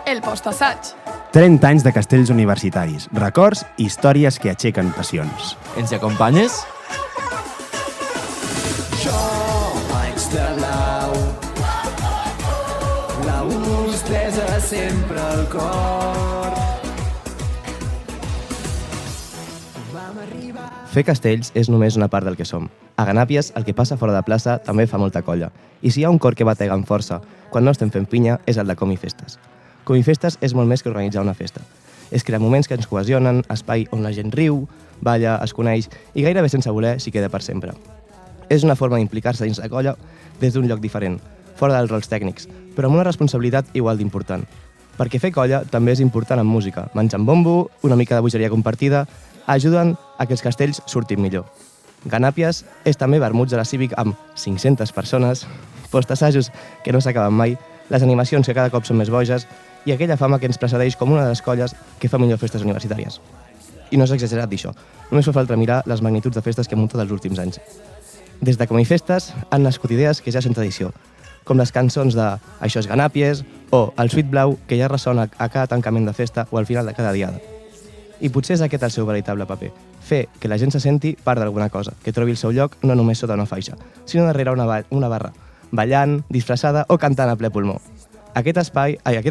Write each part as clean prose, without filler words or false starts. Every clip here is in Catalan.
El post-assaig. 30 anys de castells universitaris, records i històries que aixequen passions. Ens hi acompanyes? Jo vaig de blau, la hostessa sempre al cor. Fer castells és només una part del que som. A Ganàpies, el que passa fora de plaça també fa molta colla. I si hi ha un cor que batega amb força quan no estem fent pinya, és el de Comifestes. Comifestes és molt més que organitzar una festa. És crear moments que ens cohesionen, espai on la gent riu, balla, es coneix i gairebé sense voler s'hi queda per sempre. És una forma d'implicar-se dins la colla des d'un lloc diferent, fora dels rols tècnics, però amb una responsabilitat igual d'important. Perquè fer colla també és important en música, menjant bombo, una mica de bogeria compartida, ajuden a que els castells surtin millor. Ganàpies és també vermuts de la Cívic amb 500 persones, postassajos que no s'acaben mai, les animacions que cada cop són més boges i aquella fama que ens precedeix com una de les colles que fa millor festes universitàries. I no s'ha exagerat d'això, només fa falta mirar les magnituds de festes que hem muntat els últims anys. Des de Comifestes han nascut idees que ja són tradició, com les cançons de Això és Ganàpies o El Suite Blau, que ja ressona a cada tancament de festa o al final de cada diada. I potser és aquest el seu veritable paper, fer que la gent se senti part d'alguna cosa, que trobi el seu lloc no només sota una faixa, sinó darrere una barra, ballant, disfressada o cantant a ple pulmó. Aquest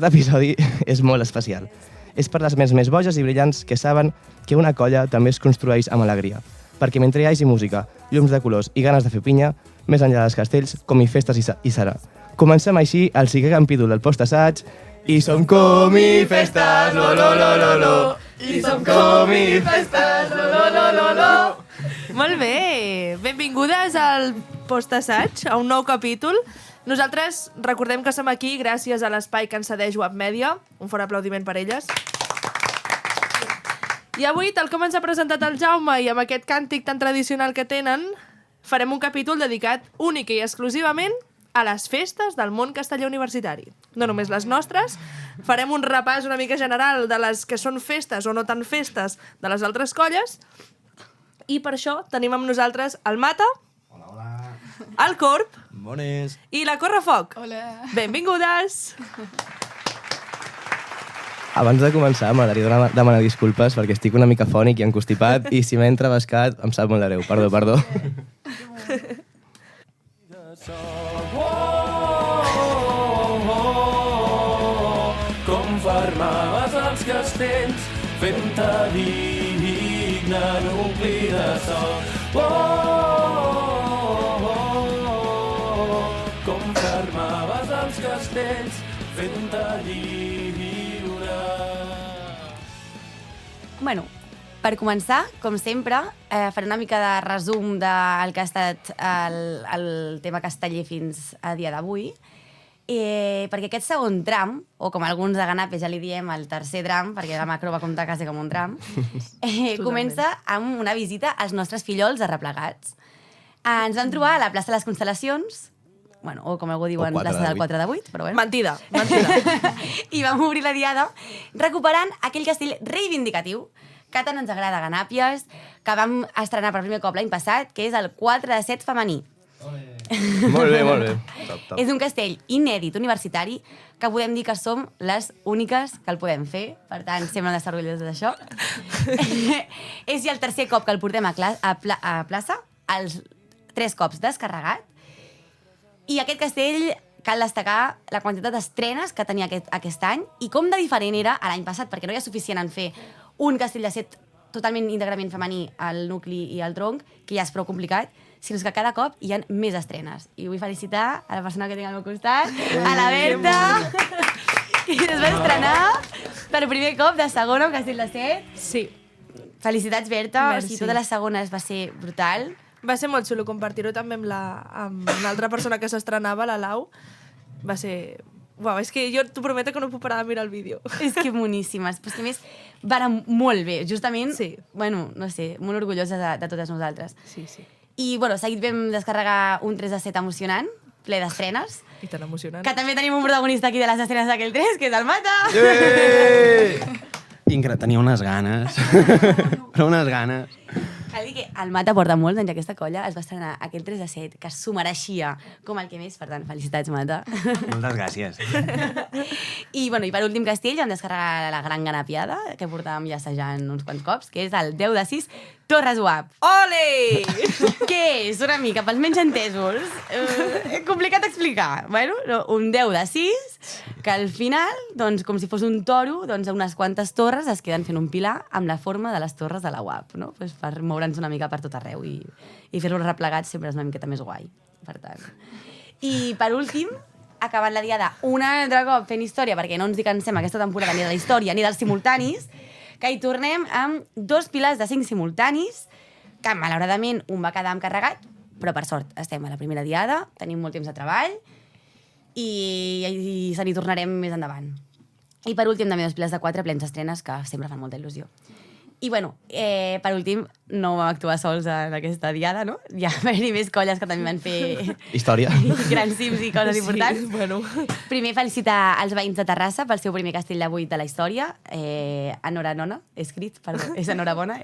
episodi és molt especial. És per les ments més boges i brillants que saben que una colla també es construeix amb alegria, perquè mentre hi hagi música, llums de colors i ganes de fer pinya, més enllà dels castells, Comifestes hi serà. Comencem així el 5è capítol del post-assaig i som Comifestes, lo lo lo lo lo. I som Comifestes, lo lo lo lo lo. Molt bé, benvingudes al post-assaig, a un nou capítol. Nosaltres recordem que som aquí gràcies a l'espai que ens cedeix Webmedia. Un fort aplaudiment per elles. I avui, tal com ens ha presentat el Jaume i amb aquest càntic tan tradicional que tenen, farem un capítol dedicat únic i exclusivament a les festes del món casteller universitari. No només les nostres, farem un repàs una mica general de les que són festes o no tan festes de les altres colles, i per això tenim amb nosaltres el Mata, el Corp Bones. i la Correfoc. Hola. Benvingudes! Abans de començar, m'agradaria demanar disculpes perquè estic una mica fònic i encostipat i si m'he entrebascat em sap molt de greu. Perdó. Com fermaves els castells fent-te digne nucli de sol. Com fermaves els castells fent-te lliure. Bueno, per començar, com sempre, faré una mica de resum del que ha estat el tema casteller fins a dia d'avui, perquè aquest segon tram, o com alguns de Ganàpies ja li diem, el tercer tram, perquè la macro va comptar quasi com un tram, comença amb una visita als nostres fillols arreplegats. Ens vam trobar a la plaça de les Constel·lacions, bueno, o com algú diu, en plaça del 4 de 8, però bueno. Mentida. I vam obrir la diada recuperant aquell castell reivindicatiu que tant ens agrada a Ganàpies, que vam estrenar per primer cop l'any passat, que és el 4 de 7 femení. Molt bé. Top. És un castell inèdit universitari que podem dir que som les úniques que el podem fer, per tant, semblen d'estar orgullosos d'això. És ja el tercer cop que el portem a plaça, els 3 cops descarregat, i aquest castell cal destacar la quantitat d'estrenes que tenia aquest any i com de diferent era a l'any passat, perquè no hi ha suficient en fer un castell de 7 totalment íntegrament femení al nucli i al tronc, que ja és prou complicat, sinó que cada cop hi ha més estrenes. I vull felicitar a la persona que tinc al meu costat, a la Berta, que es va estrenar per primer cop de segona un castell de 7. Sí. Felicitats, Berta. Merci. O sigui, totes les segones va ser brutal. Va ser molt xulo compartir-ho també amb una altra persona que s'estrenava, la Lau. Va ser... Uau, és que jo t'ho prometo que no puc parar de mirar el vídeo. És que boníssimes. Però és que a més van anar molt bé. Justament, Sí. Bueno, no sé, molt orgulloses de totes nosaltres. Sí. I, bueno, seguit vam descarregar un 3 de 7 emocionant, ple d'estrenes, I tan emocionant. que també tenim un protagonista aquí de les estrenes d'aquell 3, que és el Mata. Tenia unes ganes. Però unes ganes. Cal dir que el Mata porta molts anys aquesta colla, es va estrenar aquell 3 de 7, que s'ho mereixia com el que més, per tant, felicitats, Mata. Moltes gràcies. I per últim castell vam descarregar la gran ganapiada, que portàvem ja assajant uns quants cops, que és el 10 de 6 Torres Guap. Ole! Què és? Una mica, pels menys entesos. Complicat d'explicar. Un 10 de 6, que al final, doncs, com si fos un toro, doncs, unes quantes torres es queden fent un pilar amb la forma de les torres de la UAP, no? Pues per moure'ns una mica per tot arreu i fer-los replegats sempre és una miqueta més guai. Per tant. I per últim, acabant la diada un altre cop fent història, perquè no ens cansem aquesta temporada ni de la història ni dels simultanis, que hi tornem amb 2 pilars de 5 simultanis, que malauradament un va quedar encarregat, però per sort estem a la primera diada, tenim molt temps de treball i se n'hi tornarem més endavant. I per últim també 2 pilars de 4 plens d'estrenes, que sempre fan molta il·lusió. I per últim, no vam actuar sols en aquesta diada, no? Hi ha més colles que també van fer Història. grans cims i coses importants. Sí, Primer, felicitar els veïns de Terrassa pel seu primer castell de 8 de la història. Enhorabona, escrit, perdó, és enhorabona.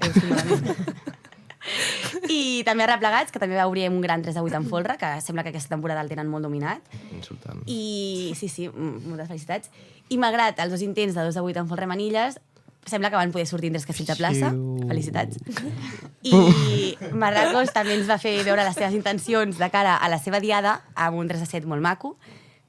I també a Replegats, que també va obrir un gran 3 de 8 en folre, que sembla que aquesta temporada el tenen molt dominat. Insultant. I sí, moltes felicitats. I malgrat els 2 intents de 2 de 8 en folre Manilles, sembla que van poder sortir en 3 castells de plaça. Felicitats. I Marracos també ens va fer veure les seves intencions de cara a la seva diada amb un 3 de 7 molt maco,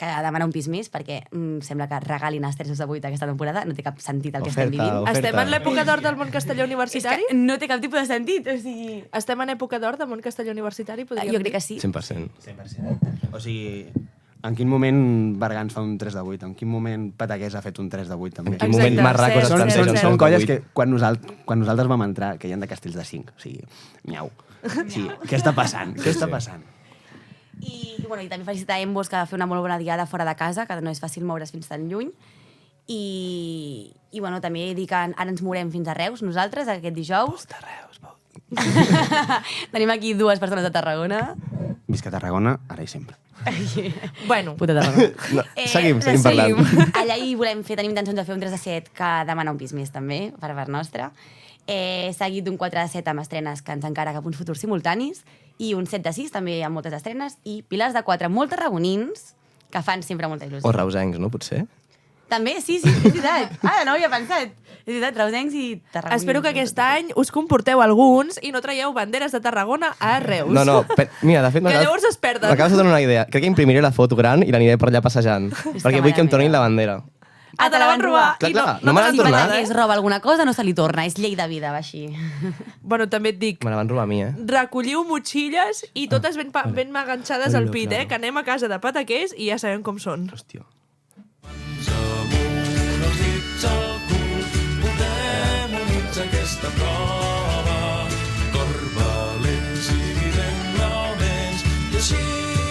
que demana un pis més, perquè sembla que regalin els 3 de 8 aquesta temporada. No té cap sentit el que estem vivint. Oferta. Estem en l'època d'or del món castellà universitari? És que no té cap tipus de sentit. O sigui... Estem en època d'or del món castellà universitari? Jo crec que sí. 100%. 100%. O sigui, en quin moment Bergans fa un 3 de 8? En quin moment Pataqués ha fet un 3 de 8 també? En quin moment Marracos es planteja un 3 de 8? Són colles que quan nosaltres vam entrar, que hi ha de castells de 5. O sigui, miau. Sí, què està passant? Què està passant? I també felicitar Embos, que va fer una molt bona diada fora de casa, que no és fàcil moure's fins tan lluny. I també dir que ara ens mourem fins a Reus, nosaltres, aquest dijous. De Reus, Tenim aquí 2 persones de Tarragona. Visca Tarragona, ara i sempre. Puta Tarragona. No, seguim parlant. Allà hi tenim intencions de fer un 3 de 7 que demana un pis més també, per part nostra. Seguit d'un 4 de 7 amb estrenes que ens encara cap uns futurs simultanis, i un 7 de 6 també amb moltes estrenes, i pilars de 4 molt tarragonins, que fan sempre molta il·lusió. O reusencs, no, potser? També, sí, és veritat. Ara no ho havia pensat. És veritat, reusencs i tarragonins. Espero que aquest any us comporteu alguns i no traieu banderes de Tarragona a Reus. No, mira, de fet... Que llavors es perden. M'acabes de donar una idea. Crec que imprimiré la foto gran i l'aniré per allà passejant. Perquè vull que em tornin la bandera. Ah, te la van robar. Clar, I no me l'han Si tornat. Pataqués roba alguna cosa, no se li torna. És llei de vida, va així. Bueno, també et dic, Me la van robar a mi, recolliu motxilles i totes ben enganxades al pit, claro. que anem a casa de Pataqués i ja sabem com són. Hòstia. Podem unir-nos a aquesta prova, cor valents i vivem moments, i així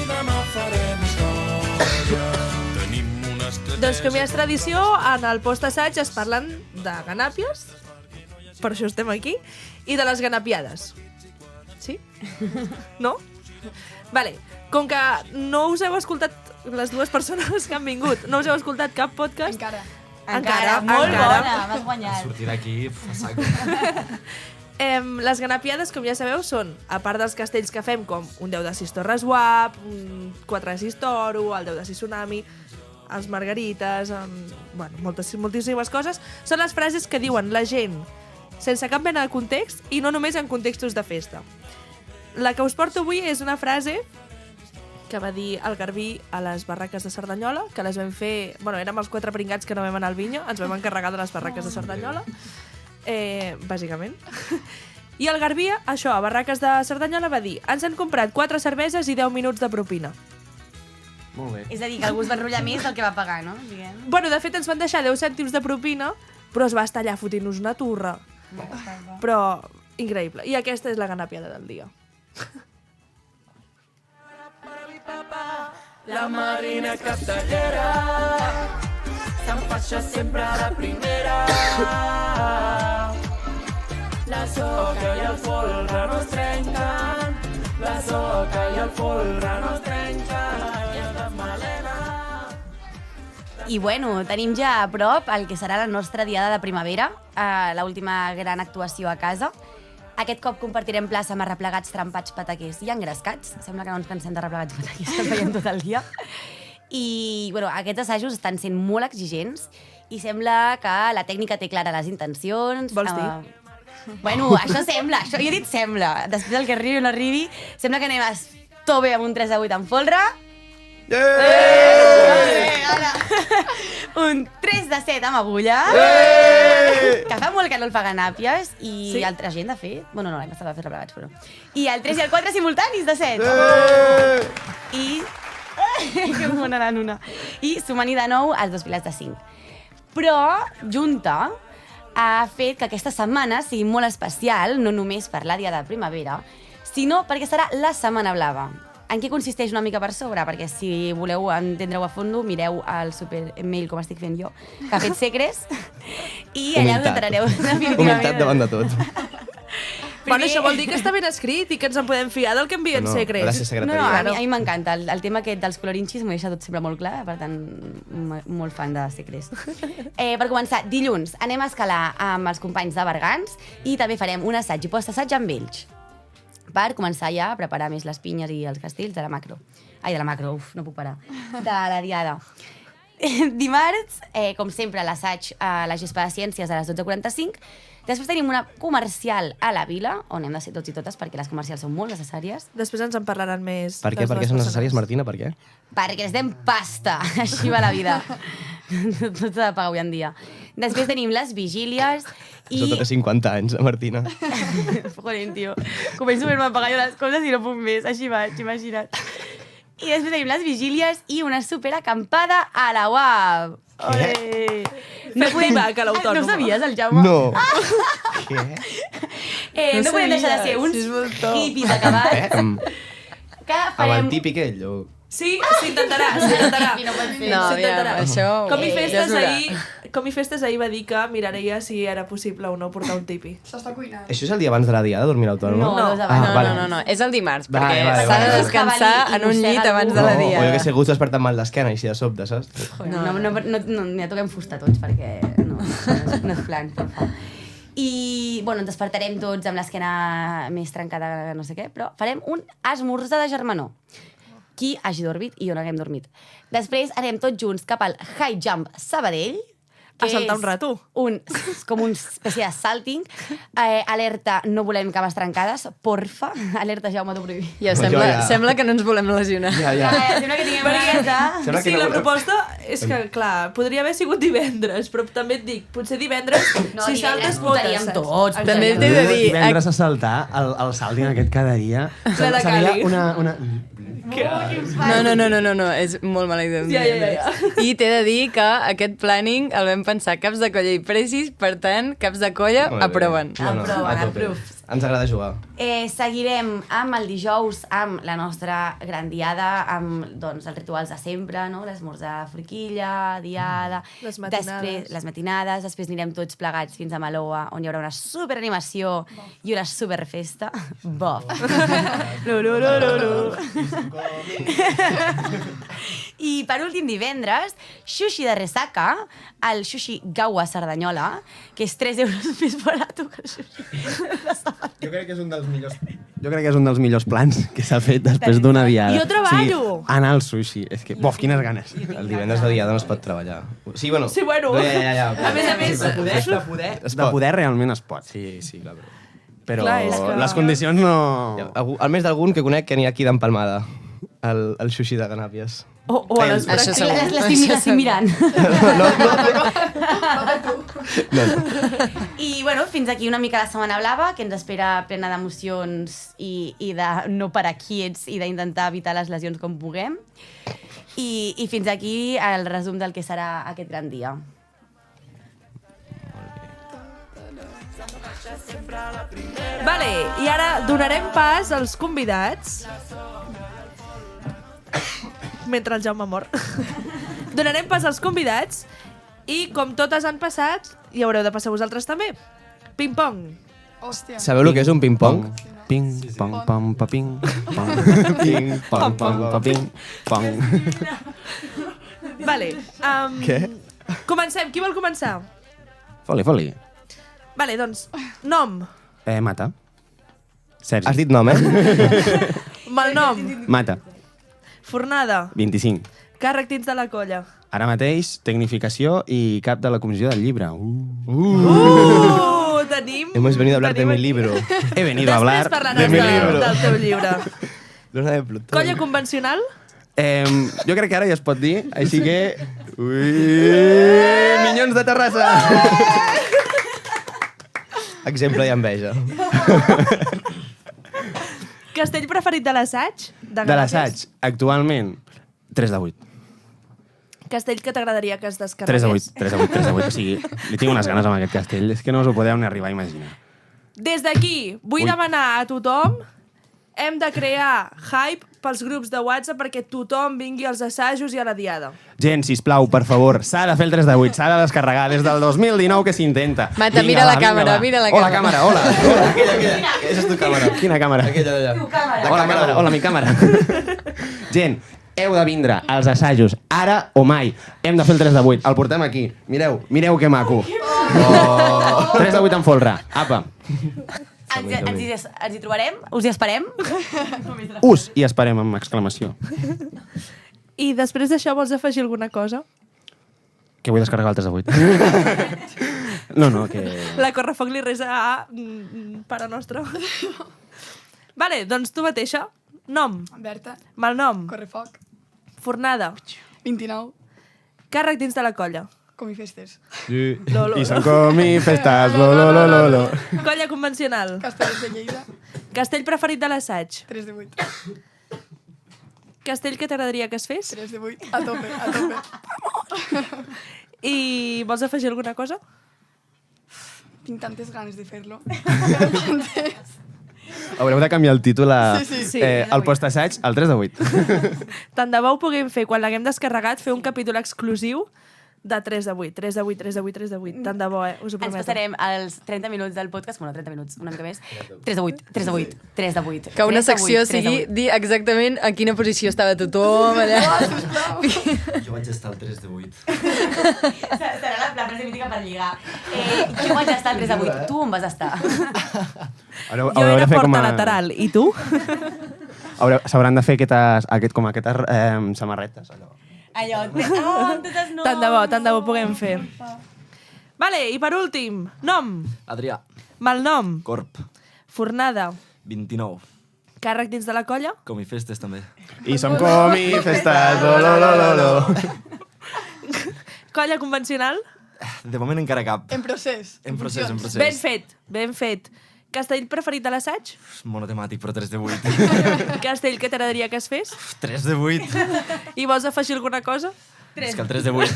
demà farem història. Tenim una estratègia... Doncs com ja és tradició, en el post-assaig es parlen de ganàpies, per això estem aquí, i de les ganapiades. Sí? No? Vale, com que no us heu escoltat, les 2 persones que han vingut, no us heu escoltat cap podcast... Encara, molt bona, m'has guanyat. Sortir d'aquí a saco. Les ganapiades, com ja sabeu, són, a part dels castells que fem, com un 10 de 6 Torres Guap, un 4 de 6 Toro, el 10 de 6 Tsunami, els Margarites, moltíssimes coses, són les frases que diuen la gent sense cap mena de context i no només en contextos de festa. La que us porto avui és una frase que va dir el Garbí a les barraques de Cerdanyola, que les vam fer... Bueno, érem els 4 pringats que no vam anar al Vinya, ens vam encarregar de les barraques de Cerdanyola, bàsicament. I el Garbí, això, a barraques de Cerdanyola, va dir: ens han comprat 4 cerveses i 10 minuts de propina. Molt bé. És a dir, que algú es va enrotllar més del que va pagar, no? Diguem. Bueno, de fet, ens van deixar 10 cèntims de propina, però es va estar allà fotint-nos una turra. Però, increïble. I aquesta és la ganapiada del dia. La Marina Castellera s'empaixa sempre a la primera. La soca i el folre no es trenquen, la soca i el folre no es trenquen, i el de Malena. I tenim ja a prop el que serà la nostra diada de primavera, l'última gran actuació a casa, Aquest cop compartirem plaça amb arreplegats, trempats, pataquers i engrescats. Sembla que no ens cansem d'arreplegats i pataquers, que el veiem tot el dia. I bueno, aquests assajos estan sent molt exigents i sembla que la tècnica té clara les intencions. Vols dir? Bueno, això sembla, jo he dit sembla. Després del que arribi o no arribi, sembla que anem a tope amb un 3 de 8 en folre. Un 3 de 7 amb agulla. Que fa molt que no el fa Ganàpies i Sí? altra gent, de fet. Bueno, no, l'any passat va fer replegats, però... I el 3 i el 4 simultanis de 7. I... que m'ho anaran una. I sumant-hi de nou els 2 pilars de 5. Però, junta, ha fet que aquesta setmana sigui molt especial, no només per la Diada de Primavera, sinó perquè serà la Setmana Blava. En què consisteix una mica per sobre? Perquè si voleu entendre-ho a fondo, mireu el supermail, com estic fent jo, que ha fet Secres, i allà us enterareu definitivament. Humilitat davant de tot. Bueno, això vol dir que està ben escrit i que ens en podem fiar del que envien Secres. Gràcies, No, secretaria. a mi m'encanta. El tema aquest dels colorinxis m'ho deixa tot sempre molt clar, per tant, molt fan de Secres. Per començar, dilluns anem a escalar amb els companys de Bergants i també farem un assaig i post-assaig amb ells, per començar ja a preparar més les pinyes i els castells de la macro. Ai, de la macro, no puc parar. De la Diada. Dimarts, com sempre, l'assaig a la gespa de ciències a les 12:45. Després tenim una comercial a la Vila, on hem de ser tots i totes, perquè les comercials són molt necessàries. Després ens en parlaran més. Per què? les Per què dues són persones. necessàries, Martina? Per què? Perquè necessitem pasta, així va la vida. Tot s'ha de pagar avui en dia. Després tenim les vigílies i... Això té 50 anys, Martina. Joder, tio. Començo a fer-me pagar jo les coses i no puc més. Així vaig, imagina't. I després tenim les vigílies i una superacampada a la UAB. Ole! Festiva, que l'autònoma. No ho sabies, el Jaume? No. Què? No podem deixar de ser uns hippies acabats. Que Amb el farem... típic ell, o... Sí, s'intentarà, s'intentarà. No pot fer. No, aviam, S'intentarà. això... Com i ja festes es veurà. ahir... Com i festes ahir va dir que miraria si era possible o no portar un tipi. Això és el dia abans de la Diada, dormir a l'autònoma? No, dos abans. Ah, No, vale. no, és el dimarts, Vale, perquè vale, s'ha vale, de vale. descansar en un llit abans de la O jo diada. que sé, algú s'ha despertat mal d'esquena així de sobte, saps? Ja toquem fusta tots, perquè no és plan. I, bueno, ens despertarem tots amb l'esquena més trencada, no sé què, però farem un esmorzar de germanor. Qui hagi dormit i on haguem dormit. Després anem tots junts cap al High Jump Sabadell, que A saltar és un rato. com una espècie de salting. Alerta, no volem cames trencades, porfa. Alerta, Jaume, t'ho prohibit. Ja Jo sembla, ja. sembla que no ens volem lesionar. Ja, ja. Sembla que tinguem ganes de... Sembla que Sí, no la volem- proposta és que, clar, podria haver sigut divendres, però també et dic, potser divendres, No, si saltes divendres votaríem saps? tots. Exacte. També t'he de dir... Divendres a saltar, el salting aquest cada dia, Ple de seria cali. una... No, és molt mala idea. Ja. I t'he de dir que aquest planning el vam pensar caps de colla i precis, per tant, caps de colla Molt bé. aproven. Aproven, a tope. approves. Ens agrada jugar. Seguirem amb el dijous, amb la nostra gran diada, amb doncs, els rituals de sempre, no? L'esmorzar de forquilla, diada... Les matinades. Després, les matinades, després anirem tots plegats fins a Maloa, on hi haurà una superanimació i una superfesta. Bof. I per últim divendres, sushi de ressaca, el sushi Gaua Cerdanyola, que és 3 euros més barat que el sushi. Jo crec que és un dels millors plans que s'ha fet després d'una diada. Jo treballo! O sigui, anar al sushi. És que, bof, quines ganes. El divendres de diada no es pot treballar. Sí, bueno. Sí, bueno. Ja. A més a més, De poder realment es pot. Sí, clar. Però Clar, és que- les condicions no... Al més d'algun que conec que n'hi ha aquí d'empalmada. El sushi de Ganàpies. o a les Això pràctiques. segur. L'estic mirant. No. I, bueno, fins aquí una mica la Setmana Blava, que ens espera plena d'emocions i de no parar quiets i d'intentar evitar les lesions com puguem. I fins aquí el resum del que serà aquest gran dia. Vale, i ara donarem pas als convidats. Mentre el Jaume mor. Donarem pas als convidats i, com totes han passat, hi haureu de passar vosaltres també. Ping-pong. Sabeu el que és un ping-pong? Ping, pong, pom, pa, ping, pong. Ping, pong, pom, pa, ping, pong. Vale. Què? Comencem. Qui vol començar? Foli. Vale, doncs, nom. Mata. Sergi. Has dit nom, eh? Malnom. Mata. Fornada. 25. Càrrec dins de la colla. Ara mateix, tecnificació i cap de la comissió del llibre. Tenim... Hemos venido a hablar de tenim mi aquí- libro. He venido a hablar Després de mi parlaràs libro. del teu llibre. Luna de Plutón. Colla convencional? Jo crec que ara ja es pot dir, així que... Minyons de Terrassa! Exemple i enveja. Castell preferit de l'assaig? De l'assaig, actualment, 3 de 8. Castell que t'agradaria que es 3 de descarregués? 8, 3 de 8, 3 de 8. O sigui, li tinc unes ganes amb aquest castell. És que no us ho podeu ni arribar a imaginar. Des d'aquí, vull demanar a tothom, hem de crear hype pels grups de WhatsApp perquè tothom vingui als assajos i a la diada. Gent, sisplau, per favor, s'ha de fer el 3 de 8, s'ha de descarregar des del 2019 que s'intenta. Mata, mira la càmera, mira la Hola, càmera. càmera, hola. Esa és tu càmera. Quina càmera? Aquella d'allà. Hola, càmera. Hola, mi càmera. Gent, heu de vindre als assajos, ara o mai. Hem de fer el 3 de 8, el portem aquí. Mireu que maco. 3 de 8 en folre. Apa. Ens hi trobarem? Us hi esperem? Us i esperem amb exclamació. I després d'això vols afegir alguna cosa? Que vull descarregar el 3 de 8. No, que... La Correfoc li resa a pare nostre. Vale, doncs tu mateixa. Nom, Berta, malnom, Correfoc, fornada, 29, càrrec dins de la colla. Comifestes, Lolo. I són com i festes, lo. Colla convencional. Castells de Lleida, Castell preferit de l'assaig. 3 de 8, Castell que t'agradaria que es fes. 3 de 8, a tope. I vols afegir alguna cosa? Tinc tantes ganes de fer-lo. Haureu de canviar el títol a... Sí. el post-assaig al 3 de 8. Tant de bo ho puguem fer, quan l'haguem descarregat, fer un capítol exclusiu de 3 de 8, 3 de 8, 3 de 8, 3 de 8. Tant de bo, us ho Ens prometo. passarem als 30 minuts del podcast, bueno, 30 minuts, una mica més. 3 de 8, 3 de 8, 3 de 8. Que una 3 de 8, secció 3 de sigui 8. dir exactament a quina posició estava tothom, allà. Jo vaig estar al 3 de 8. Serà la frase mítica per lligar. Jo vaig estar al 3 de 8, tu on vas estar? Haureu Jo era de fer porta lateral, i tu? S'hauran de fer aquestes samarretes, allò. Allò, totes no. Tant de bo puguem fer. Vale, i per últim, nom, Adrià, malnom, Corp, fornada, 29. càrrec dins de la colla, Comifestes també. I som com i festes, lo. colla convencional, De moment encara cap. En procés. En procés. ben fet. Castell preferit de l'assaig, Monotemàtic, però 3 de 8. castell que t'agradaria que es fes, 3 de 8. i vols afegir alguna cosa? És que el 3 de 8.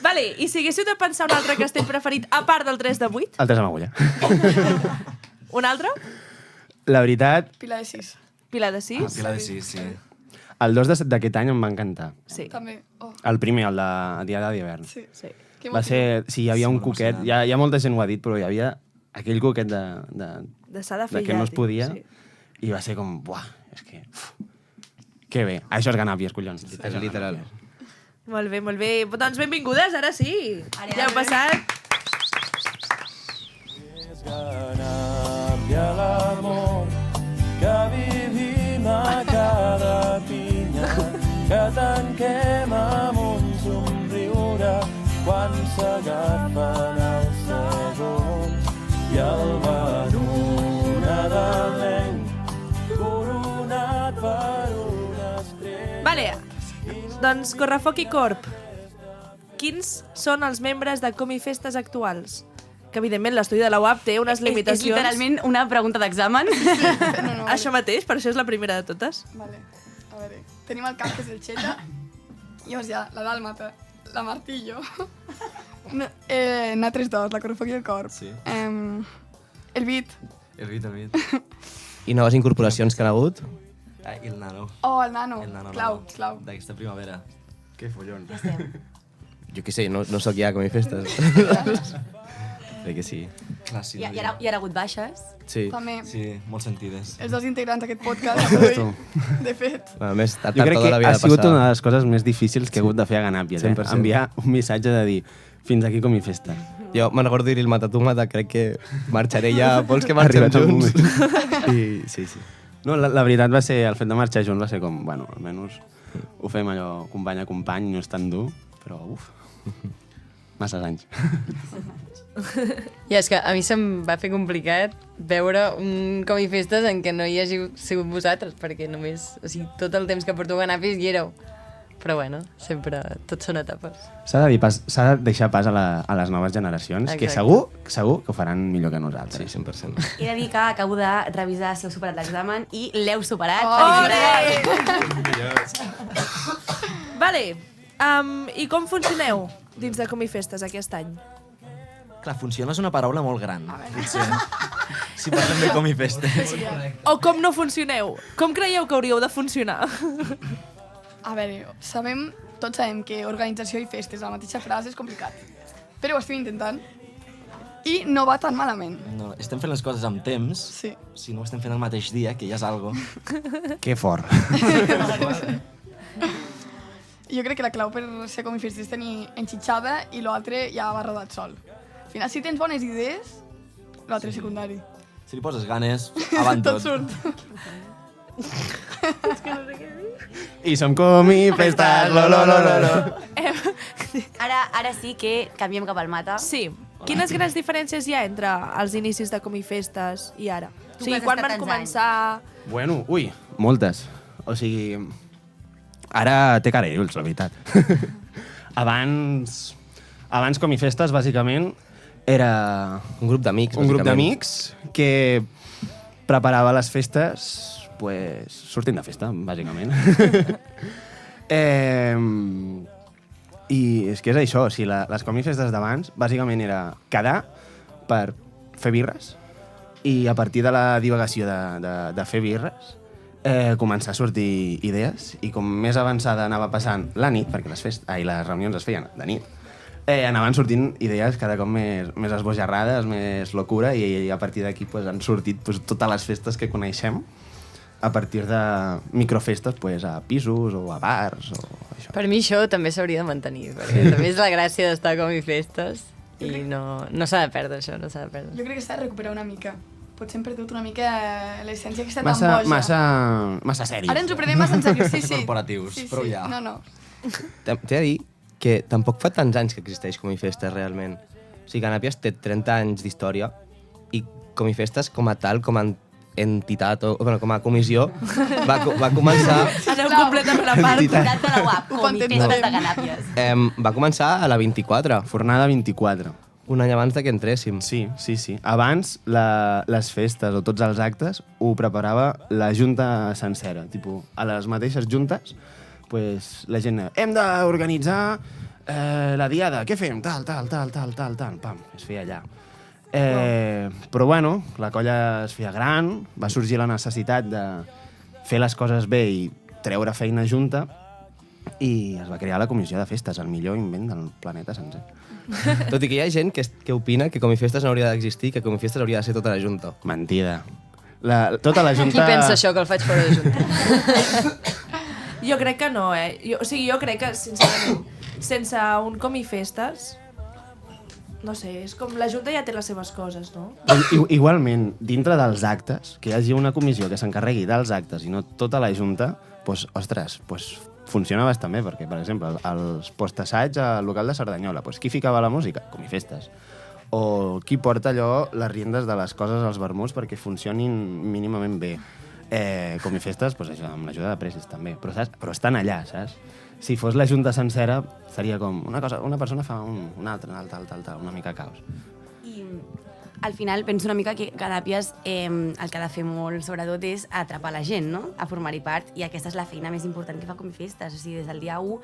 Vale, i si haguéssiu de pensar un altre castell preferit a part del 3 de 8, El 3 amb agulla. un altre? La veritat, Pilar de 6. Pilar de 6? Pilar de 6, sí. el 2 d'aquest any em va encantar. Sí. També. Oh, El primer, el de Diada d'hivern. sí. Sí. Que Va ser... Sí, hi havia un coquet. emocionant. Hi ha molta gent ho ha dit, però hi havia aquell coquet De s'ha de fer de que ja, no es tio, podia. sí. I va ser com... Buah, és que... Que bé. Això és ganàpies, collons. És literal. Molt bé, molt bé. Doncs benvingudes, ara sí. Ja heu passat. És ganàpia l'amor que vivim a cada pinya, que tanquem amb un somriure quan s'agafen els segons i el Baró nadalenc coronat per una estrella. Vale, doncs Correfoc i Corp. Quins són els membres de Comifestes actuals? Que evidentment l'estudi de la UAP té unes És limitacions. literalment una pregunta d'examen. No, Això mateix, per això és la primera de totes. Vale. A veure, tenim el cap, que és el Xeta. Llavors hi ha la Dàlmata, la Martillo. No, nosaltres dos, la Correfoc i el Corp. Sí. El Bit. El Bit, el Bit. I noves incorporacions que han hagut? Ah, i el Nano. Oh, el Nano. El Nano. Clau, Nano. clau. D'aquesta primavera. Que follon. Jo què sé, no sóc ja com i festes. Crec que sí. Clar, sí. Hi ha hagut baixes. Sí. També Sí, molt sentides. els dos integrants d'aquest podcast Tu. avui, de fet. A més, tard Jo crec tota que la vida ha sigut passada. una de les coses més difícils que he hagut de fer a Ganàpies. 100%. Enviar un missatge de dir fins aquí com i festa. Jo me'n recordo dir-li el Matatumata, crec que marxaré ja, vols que marxem Arribat el junts? I sí. No, la veritat va ser, el fet de marxar junts va ser com, bueno, almenys ho fem allò company a company, no és tan dur, però uf, masses anys. I és que a mi se'm va fer complicat veure un Comifestes en què no hi hagi sigut vosaltres, perquè només, o sigui, tot el temps que porto a Ganàpies hi éreu. Però bueno, sempre, tot són etapes. S'ha de deixar pas a les noves generacions, que segur que ho faran millor que nosaltres. Sí, 100%. He de dir que acabo de revisar si heu superat l'examen i l'heu superat. Vale, i com funcioneu dins de Comifestes aquest any? Clar, funciona és una paraula molt gran. Potser. Si parlem de Comifestes. O com no funcioneu? Com creieu que hauríeu de funcionar? A veure, tots sabem que organització i festes a la mateixa frase és complicat. Però ho estem intentant. I no va tan malament. No, estem fent les coses amb temps. Sí. Si no ho estem fent el mateix dia, que ja és algo. Que fort. Jo crec que la clau per ser Comifestes és tenir enxitxada i l'altre ja va rodat sol. Al final, si tens bones idees, l'altre és secundari. Si li poses ganes, avant tot. Tot surt. I som Comifestes, Ara sí que canviem cap al Mata. Sí. Quines grans diferències hi ha entre els inicis de Comifestes i ara? O Tu sigui, que has quan estat van tants començar... Bueno, ui, moltes. O sigui, ara té cara i ulls, la veritat. Abans Comifestes, bàsicament, era Un grup d'amics, un grup bàsicament. d'amics que preparava les festes pues, sortint de festa, bàsicament. I és que és això, o sigui, les Comifestes d'abans bàsicament era quedar per fer birres i a partir de la divagació de fer birres començar a sortir idees i com més avançada anava passant la nit, perquè les reunions es feien de nit, anaven sortint idees cada cop més esbojarrades, més locura i a partir d'aquí pues, han sortit pues, totes les festes que coneixem a partir de microfestes pues, a pisos o a bars o això. Per mi això també s'hauria de mantenir, perquè també és la gràcia d'estar a Comifestes i no s'ha de perdre això, no s'ha de perdre. Jo crec que s'ha de recuperar una mica. Potser hem perdut una mica l'essència aquesta Massa, tan boja. massa sèries. Ara ens ho prenem massa en sèrio, sí. Corporatius, sí, però sí. ja. No. T'he de dir que tampoc fa tants anys que existeix Comifestes, realment. O sigui, Ganàpies té 30 anys d'història i Comifestes com a tal, com a entitat, com a comissió, va començar... Aneu completament a part. Entitat de la UAP, Ho Comifestes patentem. de Ganàpies. Va començar a la 24, Fornada 24. un any abans de que entréssim. Sí. Abans, les festes o tots els actes ho preparava la junta sencera. Tipo, a les mateixes juntes, pues, la gent... Hem d'organitzar la diada. Què fem? Tal. Pam, es feia allà. Però bueno, la colla es feia gran, va sorgir la necessitat de fer les coses bé i treure feina junta i es va crear la comissió de festes, el millor invent del planeta sencer. Tot i que hi ha gent que opina que Comifestes no hauria d'existir, que Comifestes hauria de ser tota la junta. Mentida. Tota la junta... Qui pensa això, que el faig fora de junta? Jo crec que no, jo crec que, sincerament, sense un Comifestes, no sé, és com la Junta ja té les seves coses, no? Igualment, dintre dels actes, que hi hagi una comissió que s'encarregui dels actes i no tota la Junta, doncs, ostres, funciona bastant bé, perquè, per exemple, els post-assaig al local de Cerdanyola, doncs, qui ficava la música? Comifestes. O qui porta allò, les riendes de les coses als vermuts perquè funcionin mínimament bé. Comifestes, doncs, això, amb l'ajuda de Precis també, però estan allà, saps? Si fos la junta sencera, seria com una persona fa una altra, tal, una mica caos. I al final penso una mica que Ganàpies el que ha de fer molt, sobretot, és atrapar la gent, no? A formar-hi part, i aquesta és la feina més important que fa Comifestes. O sigui, des del dia 1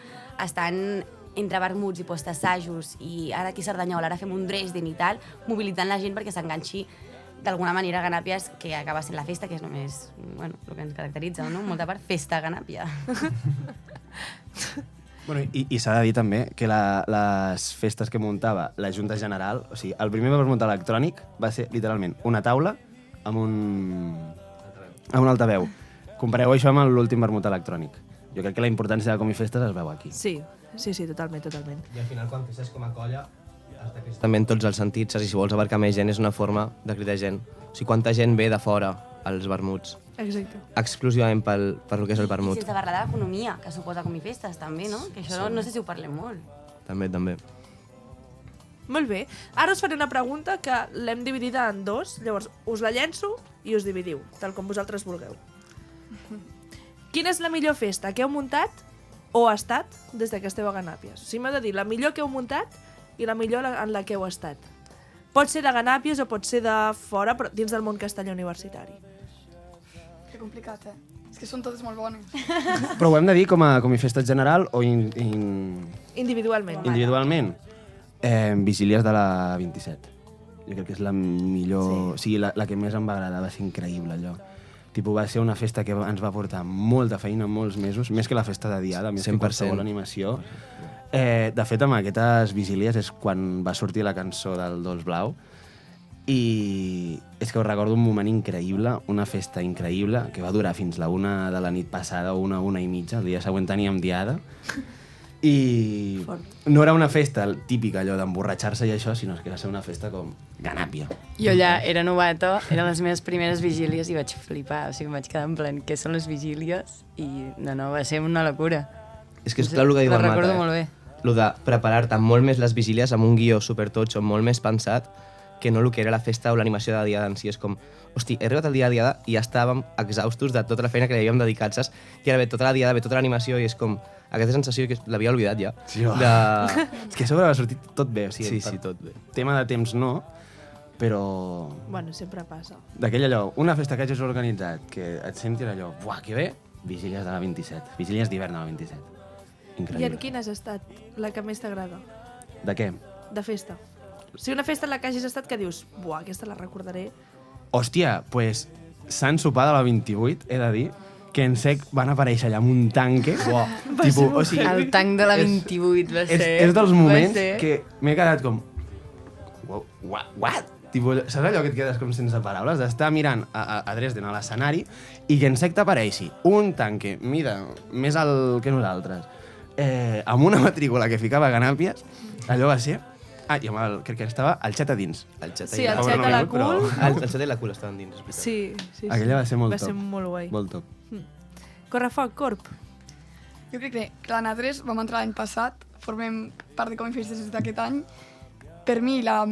estan entre vermuts i post-assajos, i ara aquí a Cerdanyola, ara fem un Dresden i tal, mobilitzant la gent perquè s'enganxi d'alguna manera a Ganàpies, que acaba sent la festa, que és només, bueno, el que ens caracteritza, no? Molta part, festa a Ganàpia. Bueno, i s'ha de dir també que les festes que muntava la Junta General, o sigui, el primer vermut electrònic va ser literalment una taula amb un altaveu. Compareu això amb l'últim vermut electrònic. Jo crec que la importància de Comifestes es veu aquí. Sí, totalment. I al final, quan festes com a colla, També en tots els sentits, si vols abarcar més gent, és una forma de cridar gent. O sigui, quanta gent ve de fora als vermuts, Exacte. exclusivament per lo que és el I vermut. sense parlar de l'economia, que suposa Comifestes, també, no? Que això no sé si ho parlem molt. També. Molt bé. Ara us faré una pregunta que l'hem dividida en dos, llavors us la llenço i us dividiu, tal com vosaltres vulgueu. Quina és la millor festa que heu muntat o ha estat des que esteu a Ganàpies? O sigui, m'heu de dir la millor que heu muntat i la millor en la que heu estat. Pot ser de Ganàpies o pot ser de fora, però dins del món castellà universitari. Que complicat, És que són totes molt bones. Però ho hem de dir com a festa general o Individualment. individualment? Vigílies de la 27. Jo crec que és la millor... Sí. O sigui, la que més em va agradar, va ser increïble, allò. Tipo, va ser una festa que ens va portar molta feina, molts mesos, més que la festa de Diada, més 100%. Que qualsevol animació. De fet, amb aquestes vigílies és quan va sortir la cançó del Dolç Blau i és que ho recordo un moment increïble, una festa increïble que va durar fins la 1 de la nit passada o una i mitja, el dia següent teníem Diada i no era una festa típica allò d'emborratxar-se i això, sinó que va ser una festa com Ganàpia. Jo allà era novata, eren les meves primeres vigílies i vaig flipar, o sigui, em vaig quedar en plan, què són les vigílies? I no, va ser una locura. És que és clar el que diu el Mata, recordo molt bé. Lo de preparar-te molt més les vigílies amb un guió supertotxo, molt més pensat, que no el que era la festa o l'animació de Diada en si. És com, hosti, he arribat el dia de Diada i ja estàvem exhaustos de tota la feina que li havíem dedicat, saps? I ara ve tota la Diada, ve tota l'animació i és com aquesta sensació que l'havia oblidat ja. Sí, és que a sobre va sortir tot bé. O sigui, sí, tot bé. Tema de temps no, però... Bueno, sempre passa. D'aquell allò, una festa que hagis organitzat, que et sentis allò, buah, que bé, vigílies de la 27, vigílies d'hivern de la 27. Increïble. I en quina has estat la que més t'agrada? De què? De festa. O sigui, una festa en la que hagis estat que dius, buah, aquesta la recordaré. Hòstia, pues, Sant Sopar de la 28, he de dir, que en sec van aparèixer allà amb un tanque. Buah, tipus, o sigui, El tanc de la 28 va ser... és dels moments que m'he quedat com... What? Tipo, saps allò que et quedes com sense paraules? D'estar mirant a Dresden, a l'escenari, i que en sec t'apareixi un tanque, mida, més alt que nosaltres, amb una matrícula que ficava a Ganàpies, allò va ser... Ah, i amb crec que estava el xat a dins. Sí, el xat a la cul. El xat i la cul estaven dins. Sí. Aquella va ser molt top. Va ser molt guai. Molt top. Correfoc, Corp. Jo crec que nosaltres vam entrar l'any passat, formem part de Comifestes des d'aquest any. Per mi, la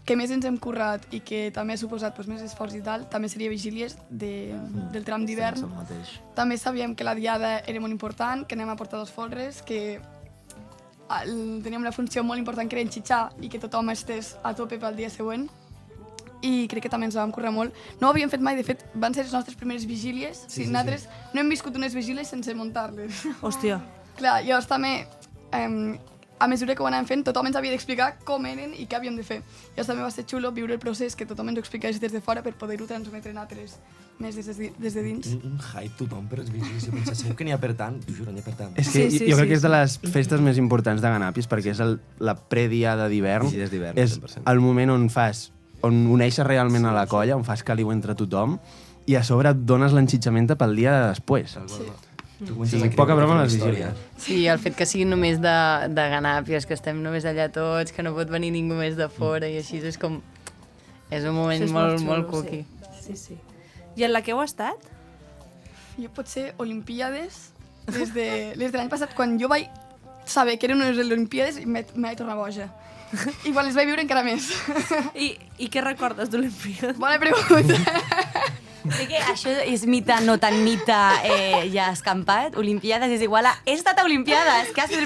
que més ens hem currat i que també ha suposat més esforç i tal, també seria Vigílies del tram d'hivern. També sabíem que la Diada era molt important, que anem a portar 2 folres, que teníem una funció molt important que era enxitxar i que tothom estés a tope pel dia següent. I crec que també ens vam currar molt. No ho havíem fet mai, de fet, van ser les nostres primeres vigílies. Nosaltres no hem viscut unes vigílies sense muntar-les. Hòstia. Clar, llavors també, a mesura que ho anàvem fent, tothom ens havia d'explicar com eren i què havíem de fer. Llavors també va ser xulo viure el procés, que tothom ens ho expliqués des de fora per poder-ho transmetre nosaltres més des de dins. Un hype tothom per les vigílies. Jo penso, segur que n'hi ha per tant? T'ho juro, n'hi ha per tant. És que jo crec que és de les festes més importants de Ganàpies, perquè és la prediada d'hivern. Vigílies d'hivern, És 100%. el moment on uneixes realment a la colla, on fas caliu entre tothom, i a sobre et dones l'enxitxamenta pel dia de després. Sí, poca broma amb les vigílies. Sí, el fet que sigui només de Ganàpies, que estem només allà tots, que no pot venir ningú més de fora i així, és com... És un moment molt cookie. Sí. I en la que heu estat? Jo potser Olimpíades, des de l'any passat, quan jo vaig saber que eren unes Olimpíades, me vaig tornar boja. I quan les vaig viure encara més. I què recordes d'Olimpíades? Bona pregunta. Sé que això és mite, no tan mite, ja escampat. Olimpíades és igual a... He estat a Olimpíades! Què has fet?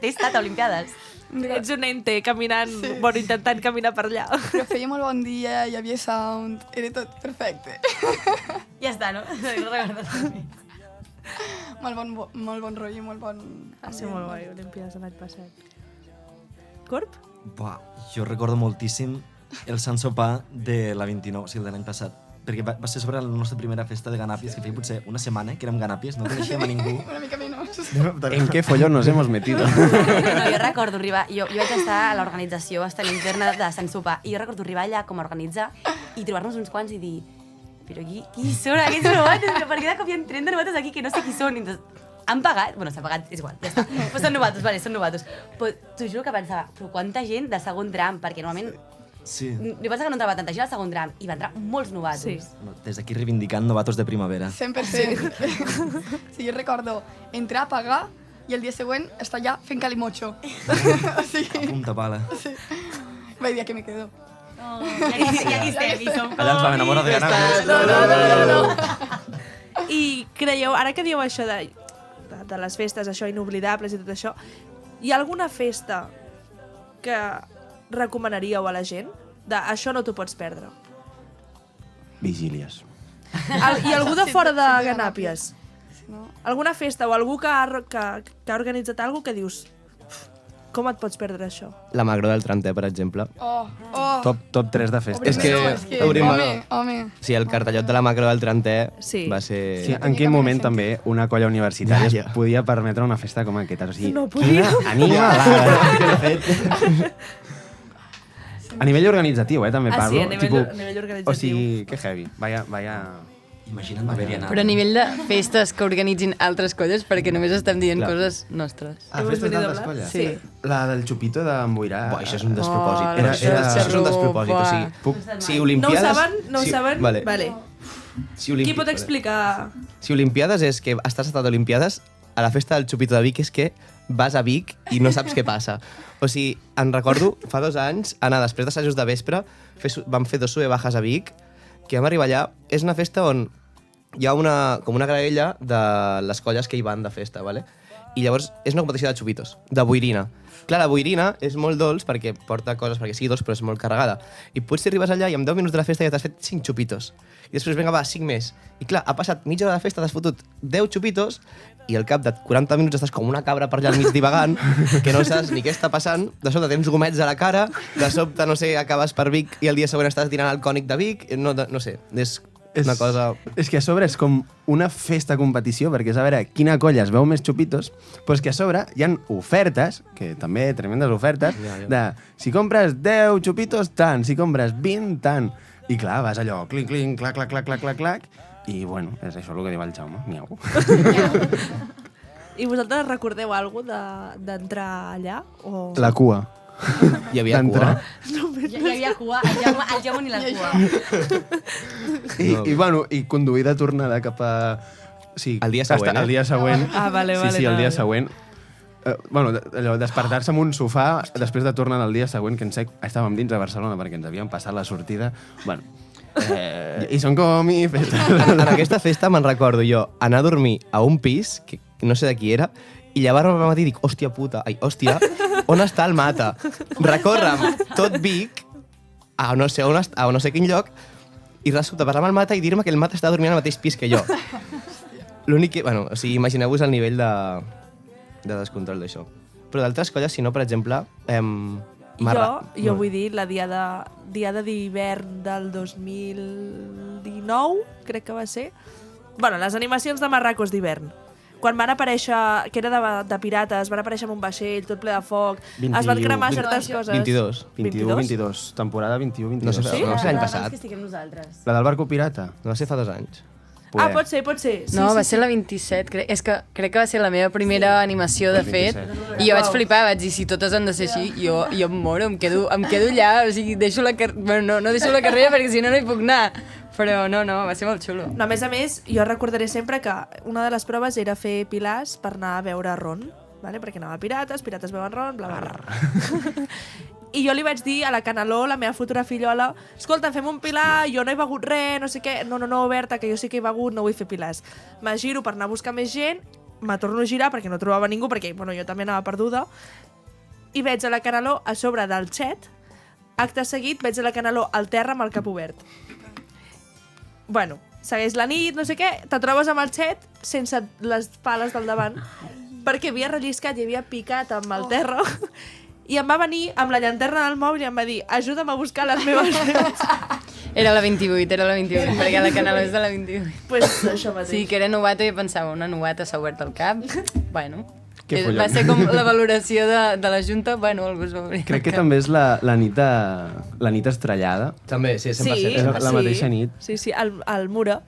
He estat a Olimpíades. Ets un ente caminant, bueno, intentant caminar per allà. Però feia molt bon dia, hi havia sound, era tot perfecte. Ja està, no? No recordes. Molt bon rotllo, molt bon... Va ser molt guai, Olimpíades de l'any passat. Corp? Buah, jo recordo moltíssim el Sant Sopar de la 29, o sigui, de l'any passat. Perquè va ser sobre la nostra primera festa de Ganàpies, que feia potser una setmana que érem Ganàpies, no coneixíem a ningú. Una mica menys. ¿En qué follón nos hemos metido? No, jo recordo arribar... Jo vaig estar a l'organització bastant interna de Sant Sopar i jo recordo arribar allà com a organitzar i trobar-nos uns quants i dir però qui són aquests novatos? Per què de cop hi ha 30 novatos aquí que no sé qui són? I han pagat? Bueno, s'ha pagat, és igual, ja està. Però són novatos, vale, són novatos. Però t'ho juro que pensava, però quanta gent de segon tram, perquè normalment... Sí. Jo penso que no entrava tanta gent al segon tram, i va entrar molts novatos. Sí. Des d'aquí reivindicant novatos de primavera. 100%. Sí, jo recordo entrar a pagar i el dia següent estar allà fent calimocho. O sigui, A punta pala. vaig dir que me quedo. Oh, i aquí estem, i som Allà ens vam enamorar de ganar. No. I creieu, ara que dieu això de les festes, això inoblidables i tot això, hi ha alguna festa que recomanaríeu a la gent? Això no t'ho pots perdre. Vigílies. I algú de fora de Sempre Ganàpies? No? Alguna festa o algú que ha organitzat alguna que dius com et pots perdre això? La Magró del Tranter, per exemple. Oh, oh. Top 3 de festes. És que obrim- home. Sí, el cartellot de la Magró del Tranter Sí. va ser... Sí, en quin moment també una colla universitària Ja. es podia permetre una festa com aquesta? O sigui, No podia. quina animalada. A nivell organitzatiu, també Ah, parlo. sí, a nivell organitzatiu. O sigui, que heavy. Vaya... Imagina't haver-hi anat. Però a nivell de festes que organitzin altres colles, perquè només estem dient Clar. coses nostres. Ah, Hemos festes venido a d'altres hablar? colles? Sí. La del xupito d'emboirar. Buah, això és un despropòsit. Oh, Era- això és un despropòsit. O sigui, si No ho Olimpiades... saben? No ho si- saben? Vale. Vale. Si Qui pot explicar? Si Olimpiades és que estàs estat a Olimpiades, a la festa del xupito de Vic és que vas a Vic i no saps què passa. O sigui, en recordo, fa 2 anys, anar després d'assajos de vespre, vam fer 2 sube-bajas a Vic, que vam arribar allà. És una festa on hi ha com una graella de les colles que hi van de festa, ¿vale? I llavors és una competició de xupitos, de boirina. Clar, la boirina és molt dolç perquè porta coses perquè sigui dolç, però és molt carregada. I potser arribes allà i en 10 minuts de la festa ja t'has fet 5 xupitos. I després, vinga, va, 5 més. I clar, ha passat mitja hora de festa, t'has fotut 10 xupitos i al cap de 40 minuts estàs com una cabra per allà al mig divagant, que no saps ni què està passant, de sobte tens gomets a la cara, de sobte, no sé, acabes per Vic i el dia següent estàs tirant al cònic de Vic, no sé, és una cosa... És que a sobre és com una festa competició, perquè és a veure quina colla es veu més xupitos, però és que a sobre hi han ofertes, que també tremendes ofertes, de si compres 10 xupitos, tant, si compres 20, tant. I clar, vas allò, clinc, clinc, clac, clac, clac, clac, clac, clac, i bueno, és això el que diu el Jaume, miau. I vosaltres recordeu alguna d'entrar allà? O... La cua. Hi havia D'entrar. cua. Hi havia cua, el Jaume ni la cua. I bueno, i conduir de tornada cap a... Sí, El dia següent, El dia següent. Ah, vale, Sí, vale, sí, el dia vale. següent. Bueno, allò, despertar-se en un sofà després de tornar del dia següent, que estàvem dins de Barcelona perquè ens havíem passat la sortida. Bueno, i són com i festes. En aquesta festa me'n recordo jo anar a dormir a un pis, que no sé de qui era, i llevar-me al matí i dic, hòstia, on està el Mata? Recórre'm tot Vic a no sé quin lloc i resulta parlar amb el Mata i dir-me que el Mata està dormint al mateix pis que jo. L'únic que... Bueno, o sigui, imagineu-vos el nivell de descontrol d'això. Però d'altres colles, si no, per exemple... Jo vull dir, la diada d'hivern del 2019, crec que va ser. Bueno, les animacions de Marracos d'hivern. Quan van aparèixer, que era de pirates, van aparèixer amb un vaixell, tot ple de foc, es van cremar certes coses. 21-22, temporada 21-22. No sé, Sí? no sé l'any És passat. que estiguem nosaltres. La del barco pirata. No va ser fa 2 anys. Ah, pot ser. Sí, No, va sí, ser la 27, és que crec que va ser la meva primera animació, de fet, i jo vaig flipar, vaig dir, si totes han de ser així, jo em moro, em quedo allà, o sigui, deixo la carrera, bueno, no deixo la carrera perquè si no hi puc anar, però no, va ser molt xulo. No, a més, jo recordaré sempre que una de les proves era fer pilars per anar a veure ron, vale? Perquè anava a pirates veuen ron, bla, bla, bla. I jo li vaig dir a la Canaló, la meva futura fillola, escolta, fem un pilar, jo no he begut res, no sé què, no, Berta, que jo sí que he begut, no vull fer pilars. Me giro per anar a buscar més gent, me torno a girar perquè no trobava ningú, perquè bueno, jo també anava perduda, i veig a la Canaló a sobre del xet, acte seguit veig a la Canaló al terra amb el cap obert. Bueno, segueix la nit, no sé què, te trobes amb el xet sense les pales del davant, perquè havia relliscat i havia picat amb el terra, i em va venir amb la llanterna del mòbil i em va dir, ajuda'm a buscar les meves veus. Era la 28, perquè la Canaló és de la 28. Pues això mateix. Sí, que era novata i pensava, una novata s'ha obert el cap, bueno... Que follon. Va ser com la valoració de la Junta, bueno, algú es va obrir. Crec que també és la nit estrellada. També, sí, 100%. És la mateixa nit. Sí, al Mura.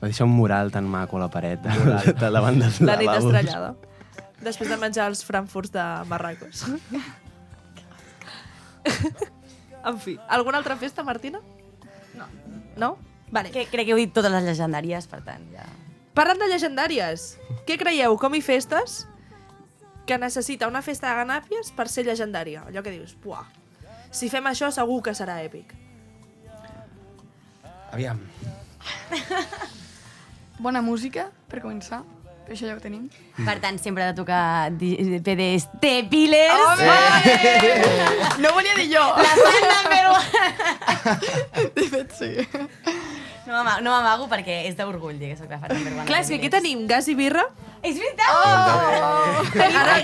Va deixar un mural tan maco a la paret de davant dels La nit lavabos. estrellada. Després de menjar els frankfurts de Marracos. En fi, alguna altra festa, Martina? No? Vale. Crec que heu dit totes les legendàries, per tant, ja... Parlant de legendàries, què creieu, com i festes, que necessita una festa de Ganàpies per ser legendària? Allò que dius, buah, si fem això segur que serà èpic. Aviam. Bona música, per començar. Per això ja ho tenim. Per tant, sempre ha de tocar PDs T-Pillers. Home! No ho volia dir jo. La fan number one. De fet, sí. No m'amago perquè és d'orgull dir que soc la fan number one. Clar, és que aquí tenim gas i birra. És veritat!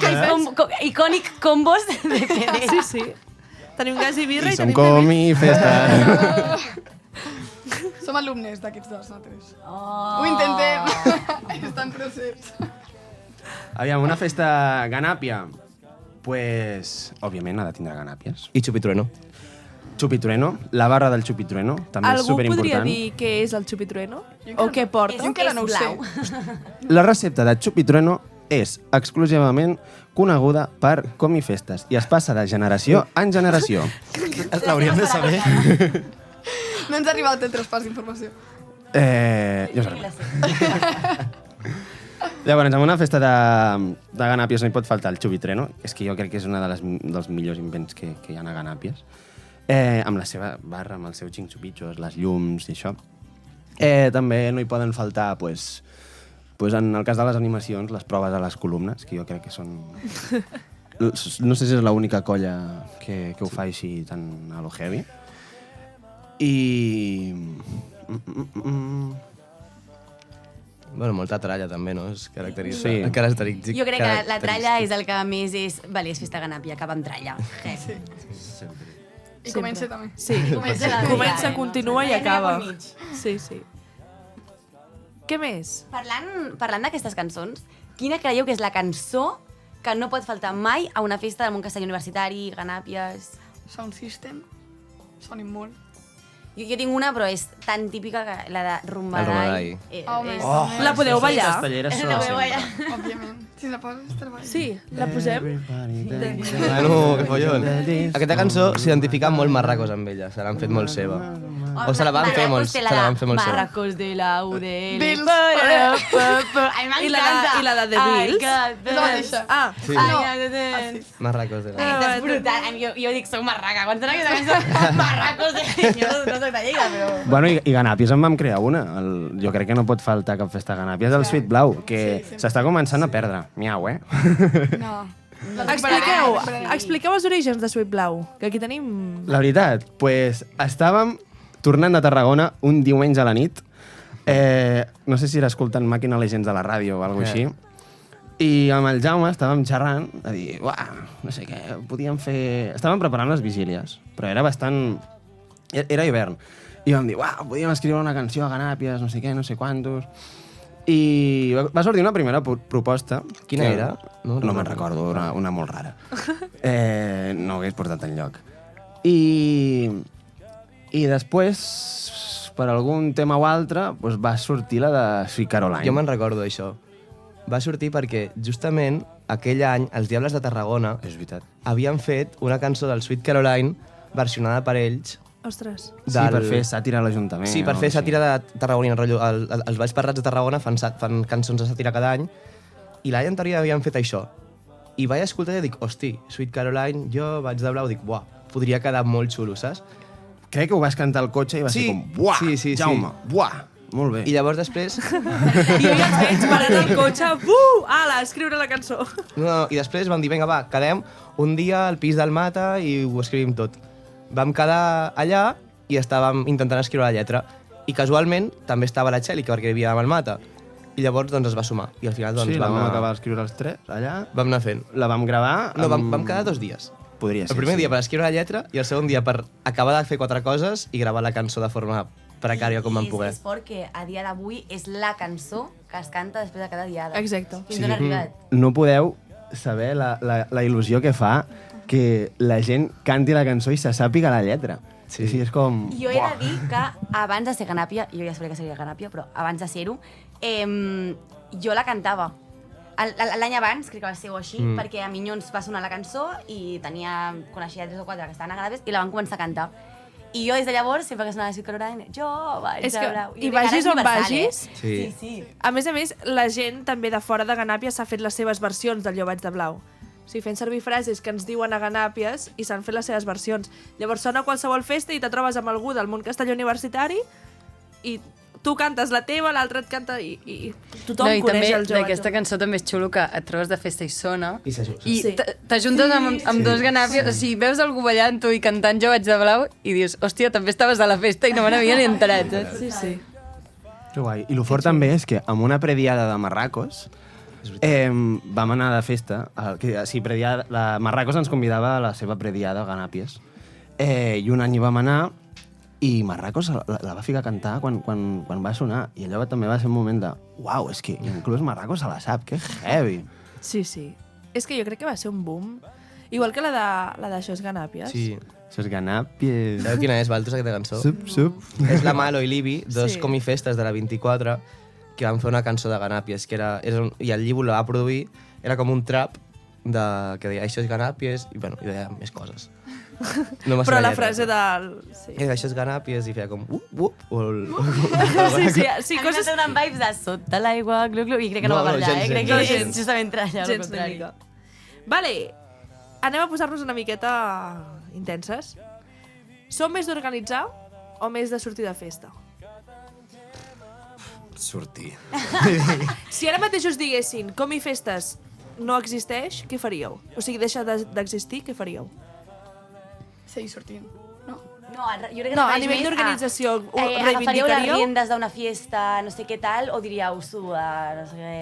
Tenim icònic combos de PDs. Sí, sí. Tenim gas i birra I i som tenim... com i festa. Som alumnes d'aquests dos, nosaltres. Oh. Ho intentem. Està en procés. Aviam, una festa ganàpia, pues, òbviament ha de tindre ganàpies. I Chupitrueno. Chupitrueno, la barra del Chupitrueno, també és Algú podria superimportant. dir què és el Chupitrueno? O què porta? Jo encara no ho sé. La recepta de Chupitrueno és exclusivament coneguda per Com i Festes i es passa de generació en generació. L'hauríem de saber. No ens ha arribat el traspàs d'informació. Jo sé. Llavors, en una festa de Ganàpies no hi pot faltar el Chupitrueno, és que jo crec que és un dels millors invents que hi ha a Ganàpies, amb la seva barra, amb els seus xinxupitxos, les llums i això. També no hi poden faltar, pues, en el cas de les animacions, les proves a les columnes, que jo crec que són... No sé si és l'única colla que ho fa així tan a lo heavy. I... Bueno, molta tralla també, no? És característic. Sí. Característic. Jo crec que la tralla és el que més és... Vale, és festa ganàpia, acaba amb tralla. Sí. I Sempre. comença també. Sí, comença, continua i acaba. Sí, sí. Què més? Parlant d'aquestes cançons, quina creieu que és la cançó que no pot faltar mai a una festa del món castellà universitari, Ganàpies... Sound System. Sonin molt. Jo tinc una, però és tan típica que la de Rumbarai. Home, La podeu ballar? Castelleres La podeu ballar. òbviament. Si la poses, te la balles. Sí, la posem? Bueno, que follon. Aquesta cançó s'identifica molt Marracos amb ella, se l'han fet molt seva. O se la van fer molt, se la van fer molt seva. Marracos de la UDL. Bills. Ai, m'encanta. I la de The Bills? És la mateixa. Ah, Sí. Marracos de la... Aquesta és brutal. Jo dic, soc marraca. Quan sona aquesta cançó, marracos de... Jo no soc de Lleida, però... Bueno, i Ganàpies en vam crear una. Jo crec que no pot faltar cap festa Ganàpies. El Sweet Blau, que s'està començant a perdre. Miau, No. expliqueu els orígens de Sweet Blau, que aquí tenim... La veritat, pues, estàvem tornant de Tarragona un diumenge a la nit. No sé si era escoltant Màquina Legends a la ràdio o alguna així. I amb el Jaume estàvem xerrant a dir, no sé què, podíem fer... Estàvem preparant les vigílies, però era bastant... Era hivern. I vam dir, podíem escriure una canció a Ganàpies, no sé què, no sé quantos... I va sortir una primera proposta. Quina era? No me'n recordo, una molt rara. No ho hagués portat enlloc. I després, per algun tema o altre, doncs va sortir la de Sweet Caroline. Jo me'n recordo d'això. Va sortir perquè, justament, aquell any, els Diables de Tarragona És veritat. havien fet una cançó del Sweet Caroline versionada per ells. Ostres. Sí, per fer sàtira a l'Ajuntament. Sí, per fer sàtira de Tarragona. Els Balls Parrats de Tarragona fan cançons de sàtira cada any, i l'any anterior havien fet això. I vaig escoltar i dic, hosti, Sweet Caroline, jo vaig de blau, dic, podria quedar molt xulo, saps? Crec que ho vas cantar al cotxe i va ser com, buah, sí. Jaume, buah, molt bé. I llavors després... I jo ja els veig parant al cotxe, ala, escriure la cançó. I després vam dir, vinga, va, quedem un dia al pis del Mata i ho escrivim tot. Vam quedar allà i estàvem intentant escriure la lletra. I casualment també estava la Txèlica perquè vivíem al Mata. I llavors doncs es va sumar. I al final doncs Sí, vam acabar d'escriure els tres allà. Vam anar fent. La vam gravar. No, vam quedar 2 dies. Podria ser, El primer dia per escriure la lletra i el segon dia per acabar de fer 4 coses i gravar la cançó de forma precària com vam poder. És fort que a dia d'avui és la cançó que es canta després de cada diada. Exacte. Fins on ha arribat. No podeu saber la il·lusió que fa que la gent canti la cançó i se sàpiga la lletra. Sí, és com... Jo he de dir que abans de ser Ganàpia, jo ja sabia que seria Ganàpia, però abans de ser-ho, jo la cantava. L'any abans, crec que va ser o així, perquè a Minyons va sonar la cançó i coneixia 3 o 4 que estaven a Ganàpies i la van començar a cantar. I jo des de llavors, sempre que sonava la Ciutat Colorada, jo vaig a Blau. I vagis on vagis, Sí. a més, la gent també de fora de Ganàpies s'ha fet les seves versions del Jo vaig de blau. O sigui, fent servir frases que ens diuen a Ganàpies i s'han fet les seves versions. Llavors sona a qualsevol festa i te trobes amb algú del món castellà universitari i tu cantes la teva, l'altre et canta i tothom No, i coneix també el Jo vaig d'aquesta cançó també és xulo que et trobes de festa i sona I s'ajusta. i Sí. t'ajuntes amb dos ganàpies, o sigui, veus algú ballant tu i cantant Jo vaig de blau i dius, hòstia, també estaves a la festa i no me n'havia ni enterat, saps? Sí. Que guai. I el fort també és que amb una prediada de Marracos vam anar de festa. La Marracos ens convidava a la seva prediada a Ganàpies. I un any hi vam anar i Marracos la va ficar a cantar quan va sonar. I allò també va ser un moment de uau, és que inclús Marracos se la sap, que heavy. Sí. És que jo crec que va ser un boom. Igual que la d'Això és Ganàpies. Sí. Això és Ganàpies. Sabeu quina és, Valtos, aquesta cançó? Sup. És la Malo i l'Ibi, dos Sí. comifestes de la 24, que van fer una cançó de Ganàpies, i el llibre la va produir, era com un trap que deia Això és Ganàpies, i bueno, i deia més coses. No Però la frase del... Sí. Això és Ganàpies, i feia com Sí, A mi coses... m'ha donen vibes de sota l'aigua, glu-glu, i crec que no va ballar, gens, crec gens. que és justament tralla, al Gens ni contrari. mica. Vale, anem a posar-nos una miqueta intenses. Som més d'organitzar o més de sortir de festa? Sortir. Si ara mateix us diguessin com i festes no existeix, què faríeu? O sigui, deixa d'existir, què faríeu? Seguir sortint, no? No, jo crec que No, a refereix nivell més d'organització, ho agafaríeu les reivindicaríeu? riendes d'una fiesta, no sé què tal, o diríeu, no sé què,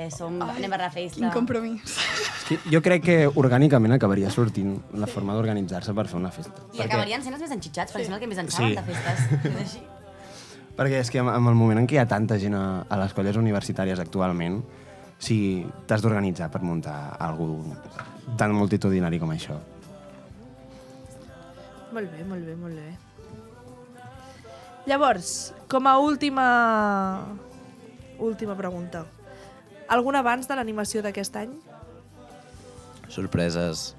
anem a la festa. Quin compromís. És que jo crec que orgànicament acabaria sortint la forma d'organitzar-se per fer una festa. I acabarien sent els més enxitxats, perquè sembla que més en Sí. saben de festes. És així. Perquè és que amb el moment en què hi ha tanta gent a les colles universitàries actualment, si t'has d'organitzar per muntar alguna tan multitudinari com això. Molt bé, molt bé, molt bé. Llavors, com a última pregunta. Algun avanç de l'animació d'aquest any? Sorpreses.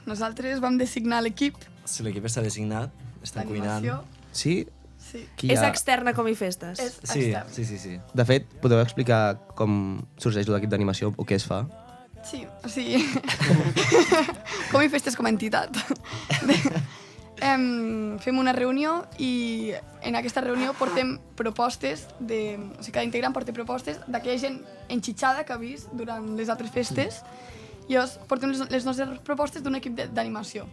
Nosaltres vam designar l'equip Si l'equip està designat, estan cuinant. d'animació. Sí? Sí. Qui És ha... externa com i festes. És Sí, extern. sí. De fet, podeu explicar com sorgeix l'equip d'animació o què es fa? Sí, o sigui... com i festes com a entitat. Fem una reunió i en aquesta reunió portem propostes o sigui, cada integrant porta propostes d'aquella gent enxitxada que ha vist durant les altres festes i llavors portem les nostres propostes d'un equip d'animació.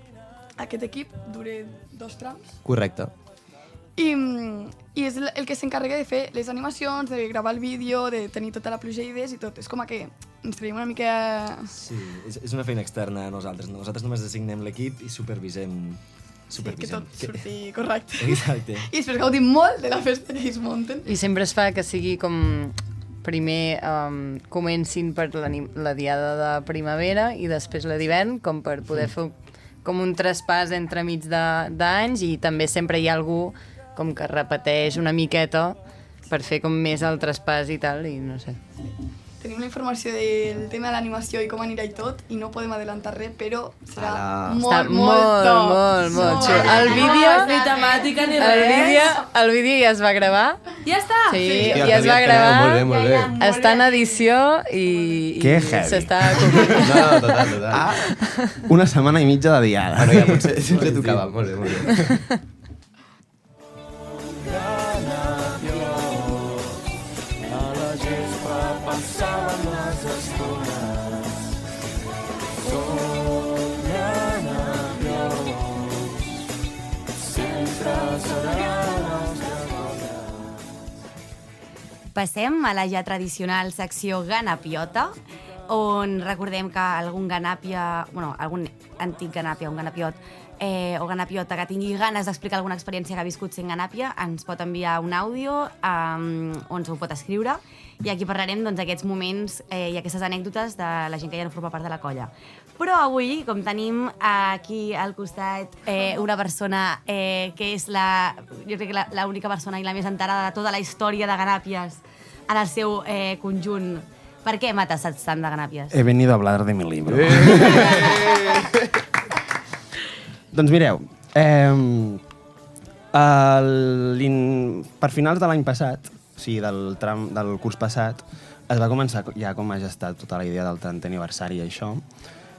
Aquest equip dura 2 trams Correcte. i és el que s'encarrega de fer les animacions, de gravar el vídeo, de tenir tota la pluja d'idees i tot. És com que ens creiem una mica... Sí, és una feina externa a nosaltres. Nosaltres només designem l'equip i supervisem. que tot surti correcte. Exacte. I després gaudim molt de la festa que ells munten. I sempre es fa que sigui com... Primer comencin per la diada de primavera i després la d'hivern, com per poder fer com un traspàs entremig d'anys i també sempre hi ha algú com que repeteix una miqueta per fer com més el traspàs i tal, i no sé. Tenim la informació del tema de l'animació i com anirà i tot, i no podem adelantar res, però serà Ala. Està molt top. molt xulo. El vídeo... No, ni temàtica ni res. El vídeo ja es va gravar. Ja està? Sí, Hòstia, ja es va que creu, gravar. molt bé, molt bé. Està en edició i Que heavy. s'està... No, total. Ah, una setmana i mitja de diada. Bueno, ja potser sempre tocava. Molt bé, molt bé. A la gespa passaven les estones. Somiant nerviós, sempre seran els Passem a la ja tradicional secció Ganapiota, on recordem que algun ganàpia, bueno, algun antic ganàpia, un ganapiot, o ganapiota que tingui ganes d'explicar alguna experiència que ha viscut sent ganàpia, ens pot enviar un àudio on s'ho pot escriure i aquí parlarem doncs, d'aquests moments i aquestes anècdotes de la gent que ja no forma part de la colla. Però avui, com tenim aquí al costat una persona que és jo crec que l'única persona i la més enterada de tota la història de Ganàpies en el seu conjunt. Per què mates tant de Ganàpies? He venido a hablar de mi libro. Doncs mireu, per finals de l'any passat, o sigui, del curs passat, es va començar ja com ha gestat tota la idea del 30è aniversari i això,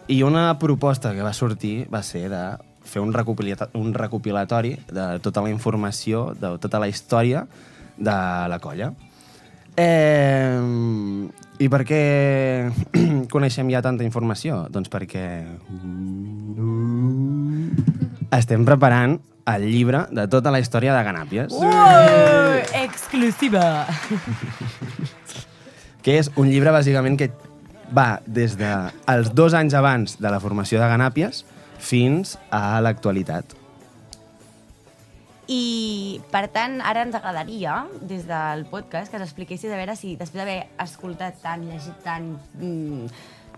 i una proposta que va sortir va ser de fer un recopilatori de tota la informació, de tota la història de la colla. I per què coneixem ja tanta informació? Doncs perquè estem preparant el llibre de tota la història de Ganàpies. Exclusiva! Que és un llibre, bàsicament, que va des dels 2 anys abans de la formació de Ganàpies fins a l'actualitat. I, per tant, ara ens agradaria, des del podcast, que ens expliquessis a veure si, després d'haver escoltat tant, llegit tant,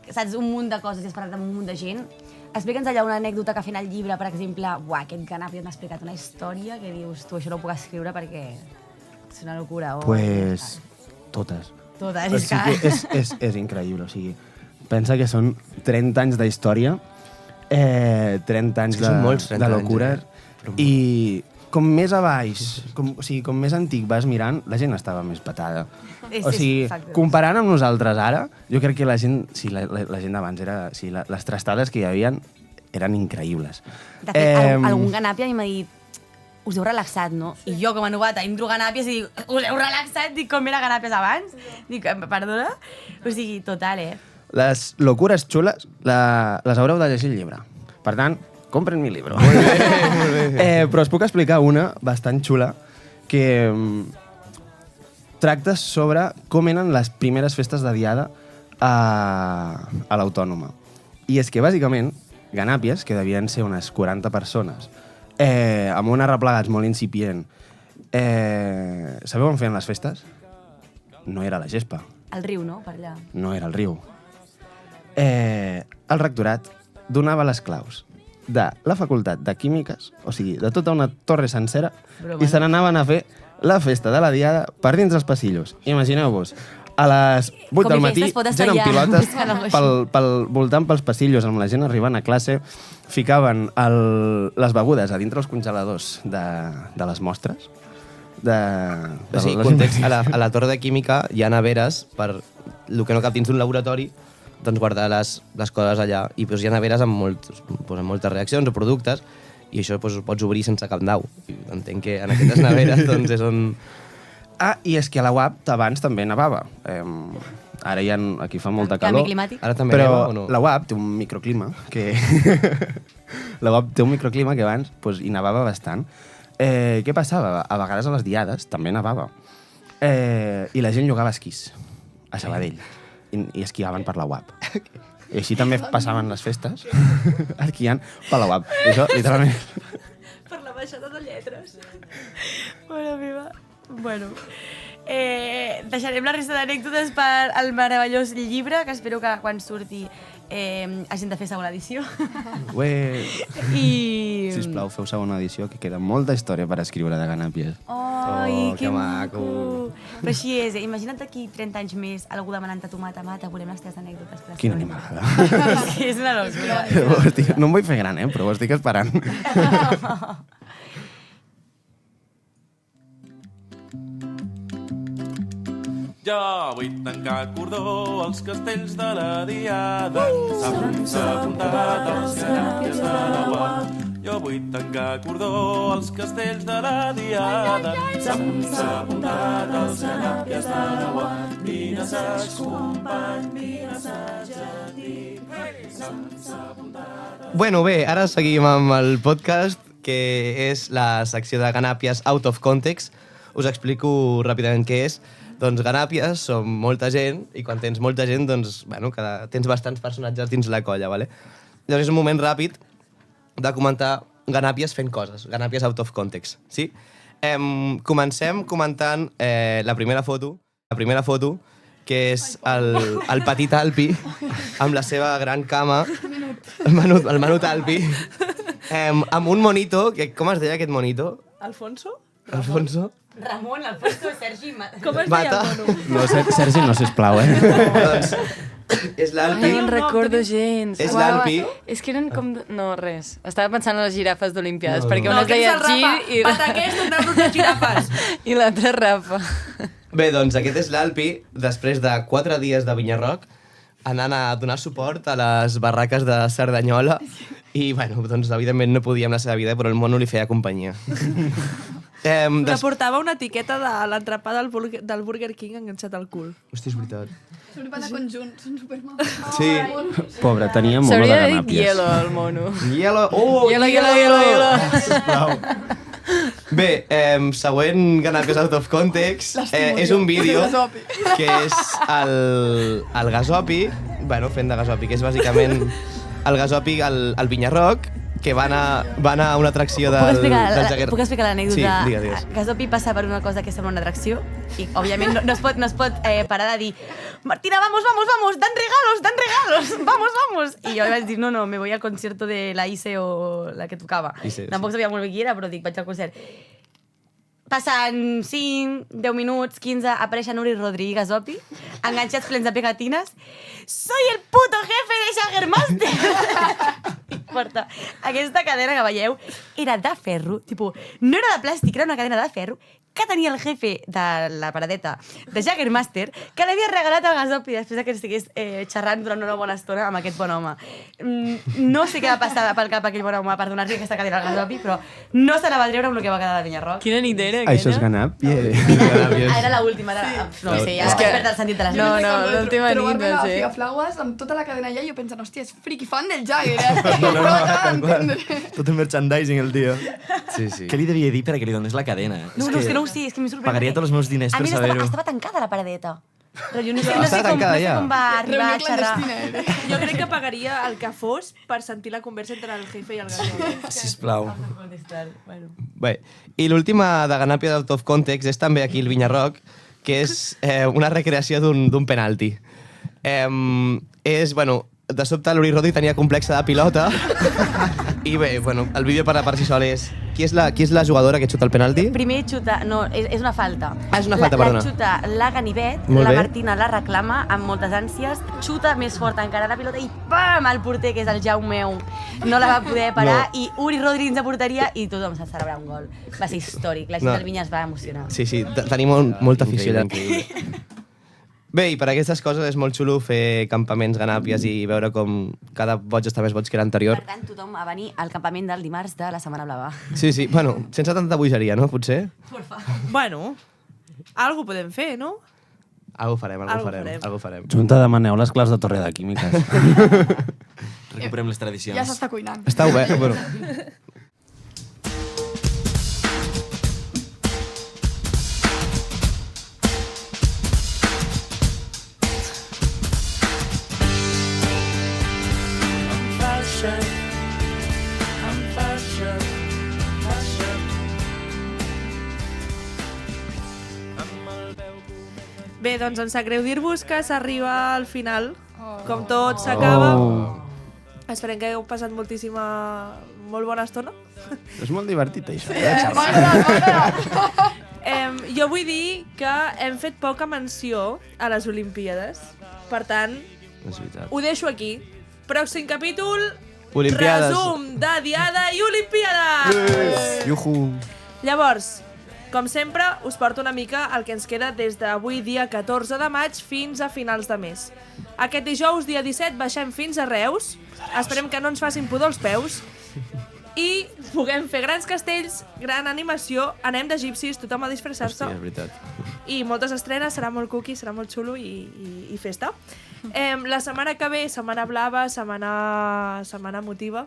saps, un munt de coses i has parlat amb un munt de gent, explica'ns allà una anècdota que fent el llibre, per exemple, aquest Ganàpies m'ha explicat una història que dius, tu, això no ho puc escriure perquè és una locura. Pues totes. Totes, O sigui, és increïble, o sigui, pensa que són 30 anys d'història, 30 anys són molts 30 de locura, anys, i com més a baix, com més antic vas mirant, la gent estava més patada. O sigui, comparant amb nosaltres ara, jo crec que la gent, la gent d'abans, les trastades que hi havia eren increïbles. De fet, algun Ganàpia a mi m'ha dit us heu relaxat, no? I jo, com a novata, entro a Ganàpies i dic, us heu relaxat? Dic, com era Ganàpies abans? Dic, perdona? O sigui, total, Les locures xules les haureu de llegir el llibre. Per tant, compren mi libro. Molt bé. Però us puc explicar una bastant xula que tracta sobre com eren les primeres festes de diada a l'Autònoma. I és que, bàsicament, Ganàpies, que devien ser unes 40 persones, amb un arreplegats molt incipient, sabeu on feien les festes? No era la gespa. El riu, no? Per allà. No era el riu. El rectorat donava les claus de la facultat de Químiques, o sigui, de tota una torre sencera, i se n'anaven a fer la festa de la diada per dins els passillos. Imagineu-vos, a les 8 del matí, gent amb pilotes voltant pels passillos, amb la gent arribant a classe, ficaven les begudes a dintre els congeladors de les mostres. O sigui, context, a la torre de química hi ha neveres per el que no cap dins d'un laboratori, doncs guardar les coses allà. I doncs, hi ha neveres amb moltes reaccions o productes, i això doncs, ho pots obrir sense cap dau. I entenc que en aquestes neveres doncs, és on... I és que a la UAP abans també nevava. Ara aquí fa molta calor. Canvi climàtic? Ara també però neva o no? la UAP té un microclima que... la UAP té un microclima que abans hi nevava bastant. Què passava? A vegades a les diades també nevava. I la gent llogava esquís a Sabadell. I esquiaven per la UAP. I així també passaven les festes esquiant per la UAP. I això, literalment... Per la baixada de lletres. Mare meva. Bueno, deixarem la resta d'anècdotes per al meravellós llibre, que espero que quan surti hagin de fer segona edició. Sisplau, feu segona edició, que queda molta història per escriure de Ganàpies. Ai, que maco. Però així és, imagina't aquí 30 anys més, algú demanant-te tu mata, volem les teves anècdotes. Quina animada. És que és una locura. No em vull fer gran, però ho estic esperant. Jo vull tancar cordó als castells de la diada. S'ha apuntat als Ganàpies de la UAP. Jo vull tancar cordó als castells de la diada. S'ha apuntat als Ganàpies de la UAP. Vine assaig, company, vine assaig a ti. Bueno, bé, ara seguim amb el podcast, que és la secció de Ganàpies Out of Context. Us explico ràpidament què és. Doncs Ganàpies som molta gent, i quan tens molta gent, doncs, bueno, tens bastants personatges dins la colla, ¿vale? Llavors és un moment ràpid de comentar ganàpies fent coses, ganàpies out of context, sí? Comencem comentant la primera foto, que és el petit Alpi, amb la seva gran cama, el menut Alpi, amb un monito, que com es deia aquest monito? Alfonso? Alfonso? Ramon, Alfonso, Sergi... Com es deia Mata. el mono? No, Sergi, no, sisplau, Doncs és l'Alpi. Ai, no recordo gens. És Uau, l'Alpi. És que eren com... No, res. Estava pensant en les girafes d'Olimpiades, perquè No, una es que és deia el Rafa. Gir i... Pataquers donant-nos les girafes. I l'altra Rafa. Bé, doncs aquest és l'Alpi, després de 4 dies de Vinyarroc, anant a donar suport a les barraques de Cerdanyola i, bueno, doncs evidentment no podia amb la seva vida, però el mono li feia companyia. Que portava una etiqueta de l'entrepà del Burger King enganxat al cul. Hòstia, és veritat. Són van a conjunt, són supermamos. Sí. Pobre, tenia molt de S'hauria de dir ganàpies. hielo, el mono. Hielo! Oh, Hielo. Sisplau. Bé, següent ganàpies out of context, és un vídeo que és el gasopi, bueno, fent de gasopi, que és bàsicament el gasopi al Vinyarroc, que va anar a una atracció del Jagger. Puc explicar l'anècdota? Sí, digues. Gasopi passa per una cosa que sembla una atracció i, òbviament, no es pot parar de dir Martina, vamos, dan regalos, vamos. I jo vaig dir, no, me voy al concierto de la ICE o la que tocava. ICE, Tampoc sabia molt bé qui era, però dic, vaig al concert. Passen 5, 10 minuts, 15, apareixen Uri Rodríguez i Gasopi, enganxats plens de pegatines. Soy el puto jefe de Jaggermaster! I porta aquesta cadena que veieu, era de ferro, tipus, no era de plàstic, era una cadena de ferro, que tenia el jefe de la paradeta de Jaggermaster, que l'havia regalat al Gasopi després que estigués xerrant durant una bona estona amb aquest bon home. No sé què va passar pel cap aquell bon home per donar-li aquesta cadena al Gasopi, però no se la va treure amb el que va quedar de Vinyarroc. Quina nit era, aquella? Això és ganàpia. Era l'última, no sé, ja És que- perd el sentit de les No, noms. l'última nit Trobar-me va a ser. Figaflaues amb tota la cadena allà i jo pensant, hòstia, és friki fan del Jagger, No acaba d'entendre. Tot el merchandising, el tio. Sí, sí. Què li devia dir per a que li donés la cadena? No, és que no ho sé, és que m'he sorprès. Pagaria tots els meus diners A per més, saber-ho. estava tancada la paradeta. Però jo no sé, Estava tancada ja. com va arribar a Reunió xerrar. clandestina, era. Jo crec que pagaria el que fos per sentir la conversa entre el jefe i el Gasopi. Sisplau. Bé, i l'última de ganàpia out of context és també aquí el Vinyarroc, que és una recreació d'un penalti. És, bueno, de sobte l'Uri Rodri tenia complexa de pilota i bé, bueno, el vídeo per si sol és... Qui és la jugadora que xuta el penalti? Primer xuta, no, és una falta. Ah, és una falta, perdona. La xuta la Ganivet, Molt la bé. Martina la reclama amb moltes ànsies, xuta més fort encara la pilota i pam, el porter, que és el Jaumeu, no la va poder parar i Uri Rodri ens aportaria i tothom s'ha celebrat un gol. Va ser històric, la gent No. del Vinya es va emocionar. Sí, tenim molta afició allà. Bé, i per aquestes coses és molt xulo fer campaments ganàpies i veure com cada boig està més boig que l'anterior. Per tant, tothom a venir al campament del dimarts de la Setmana Blava. Sí, bueno, sense tanta bogeria, no? Potser? Bueno, algo podem fer, no? Algo farem. Algo farem. Junta, demaneu les claus de Torre de Químiques. Recuperem les tradicions. Ja s'està cuinant. Està obert, bueno. Bé, doncs em sap greu dir-vos que s'arriba al final. Com tot s'acaba. Esperem que hagueu passat molt bona estona. És molt divertit, això. Jo vull dir que hem fet poca menció a les Olimpíades. Per tant, És veritat. ho deixo aquí. Pròxim capítol, Olimpiades. resum de Diada i Olimpíades! Juhu. Llavors, com sempre, us porto una mica el que ens queda des d'avui, dia 14 de maig, fins a finals de mes. Aquest dijous, dia 17, baixem fins a Reus. Esperem que no ens facin pudor els peus. I puguem fer grans castells, gran animació, anem d'egipcis, tothom a disfressar-se. Hòstia, és veritat. I moltes estrenes, serà molt cookie, serà molt xulo i festa. La setmana que ve, setmana blava, setmana emotiva.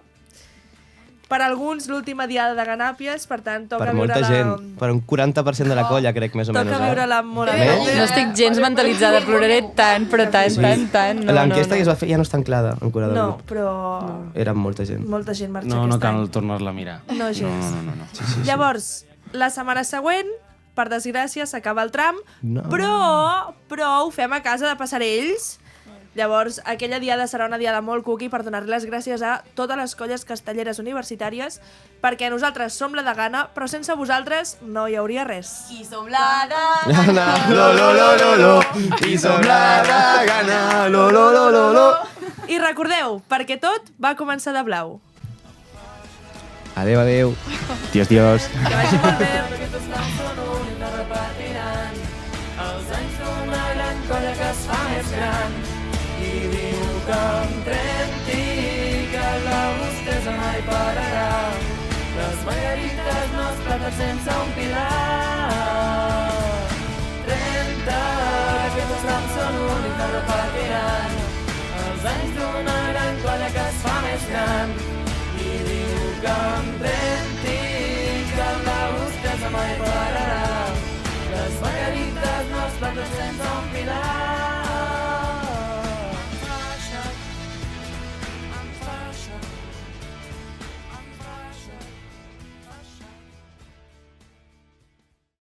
per alguns l'última diada de Ganàpies, per tant, toca Per molta viure-la... gent, per un 40% de la colla, crec, més o menys. Toca viure-la molt a Més? bé. No estic gens mentalitzada, ploraré tant, però tant. No, L'enquesta que es va fer ja no és tan clara, en cura del No, grup. però Era molta gent. molta gent marxa No aquest cal any. tornar-la a mirar. No gens. No. Llavors, la setmana següent, per desgràcia, s'acaba el tram, No. però ho fem a casa de Passarells. Llavors, aquella diada serà una diada molt cuqui per donar les gràcies a totes les colles castelleres universitàries, perquè nosaltres som la de Gana, però sense vosaltres no hi hauria res. I som la de... Gana, lo, i som la de Gana, lo. I recordeu, perquè tot va començar de blau. Adéu. Dios. Que vagi molt bé. Els anys d'una gran colla que es fa més gran i diu que em trenti que la bustesa mai pararà. Les margarites no es platen sense un pilar. 30, aquests trams són únics, no repetiran. Els anys d'una gran colla que es fa més gran i diu que em trenti que la bustesa mai pararà. Les margarites no es platen sense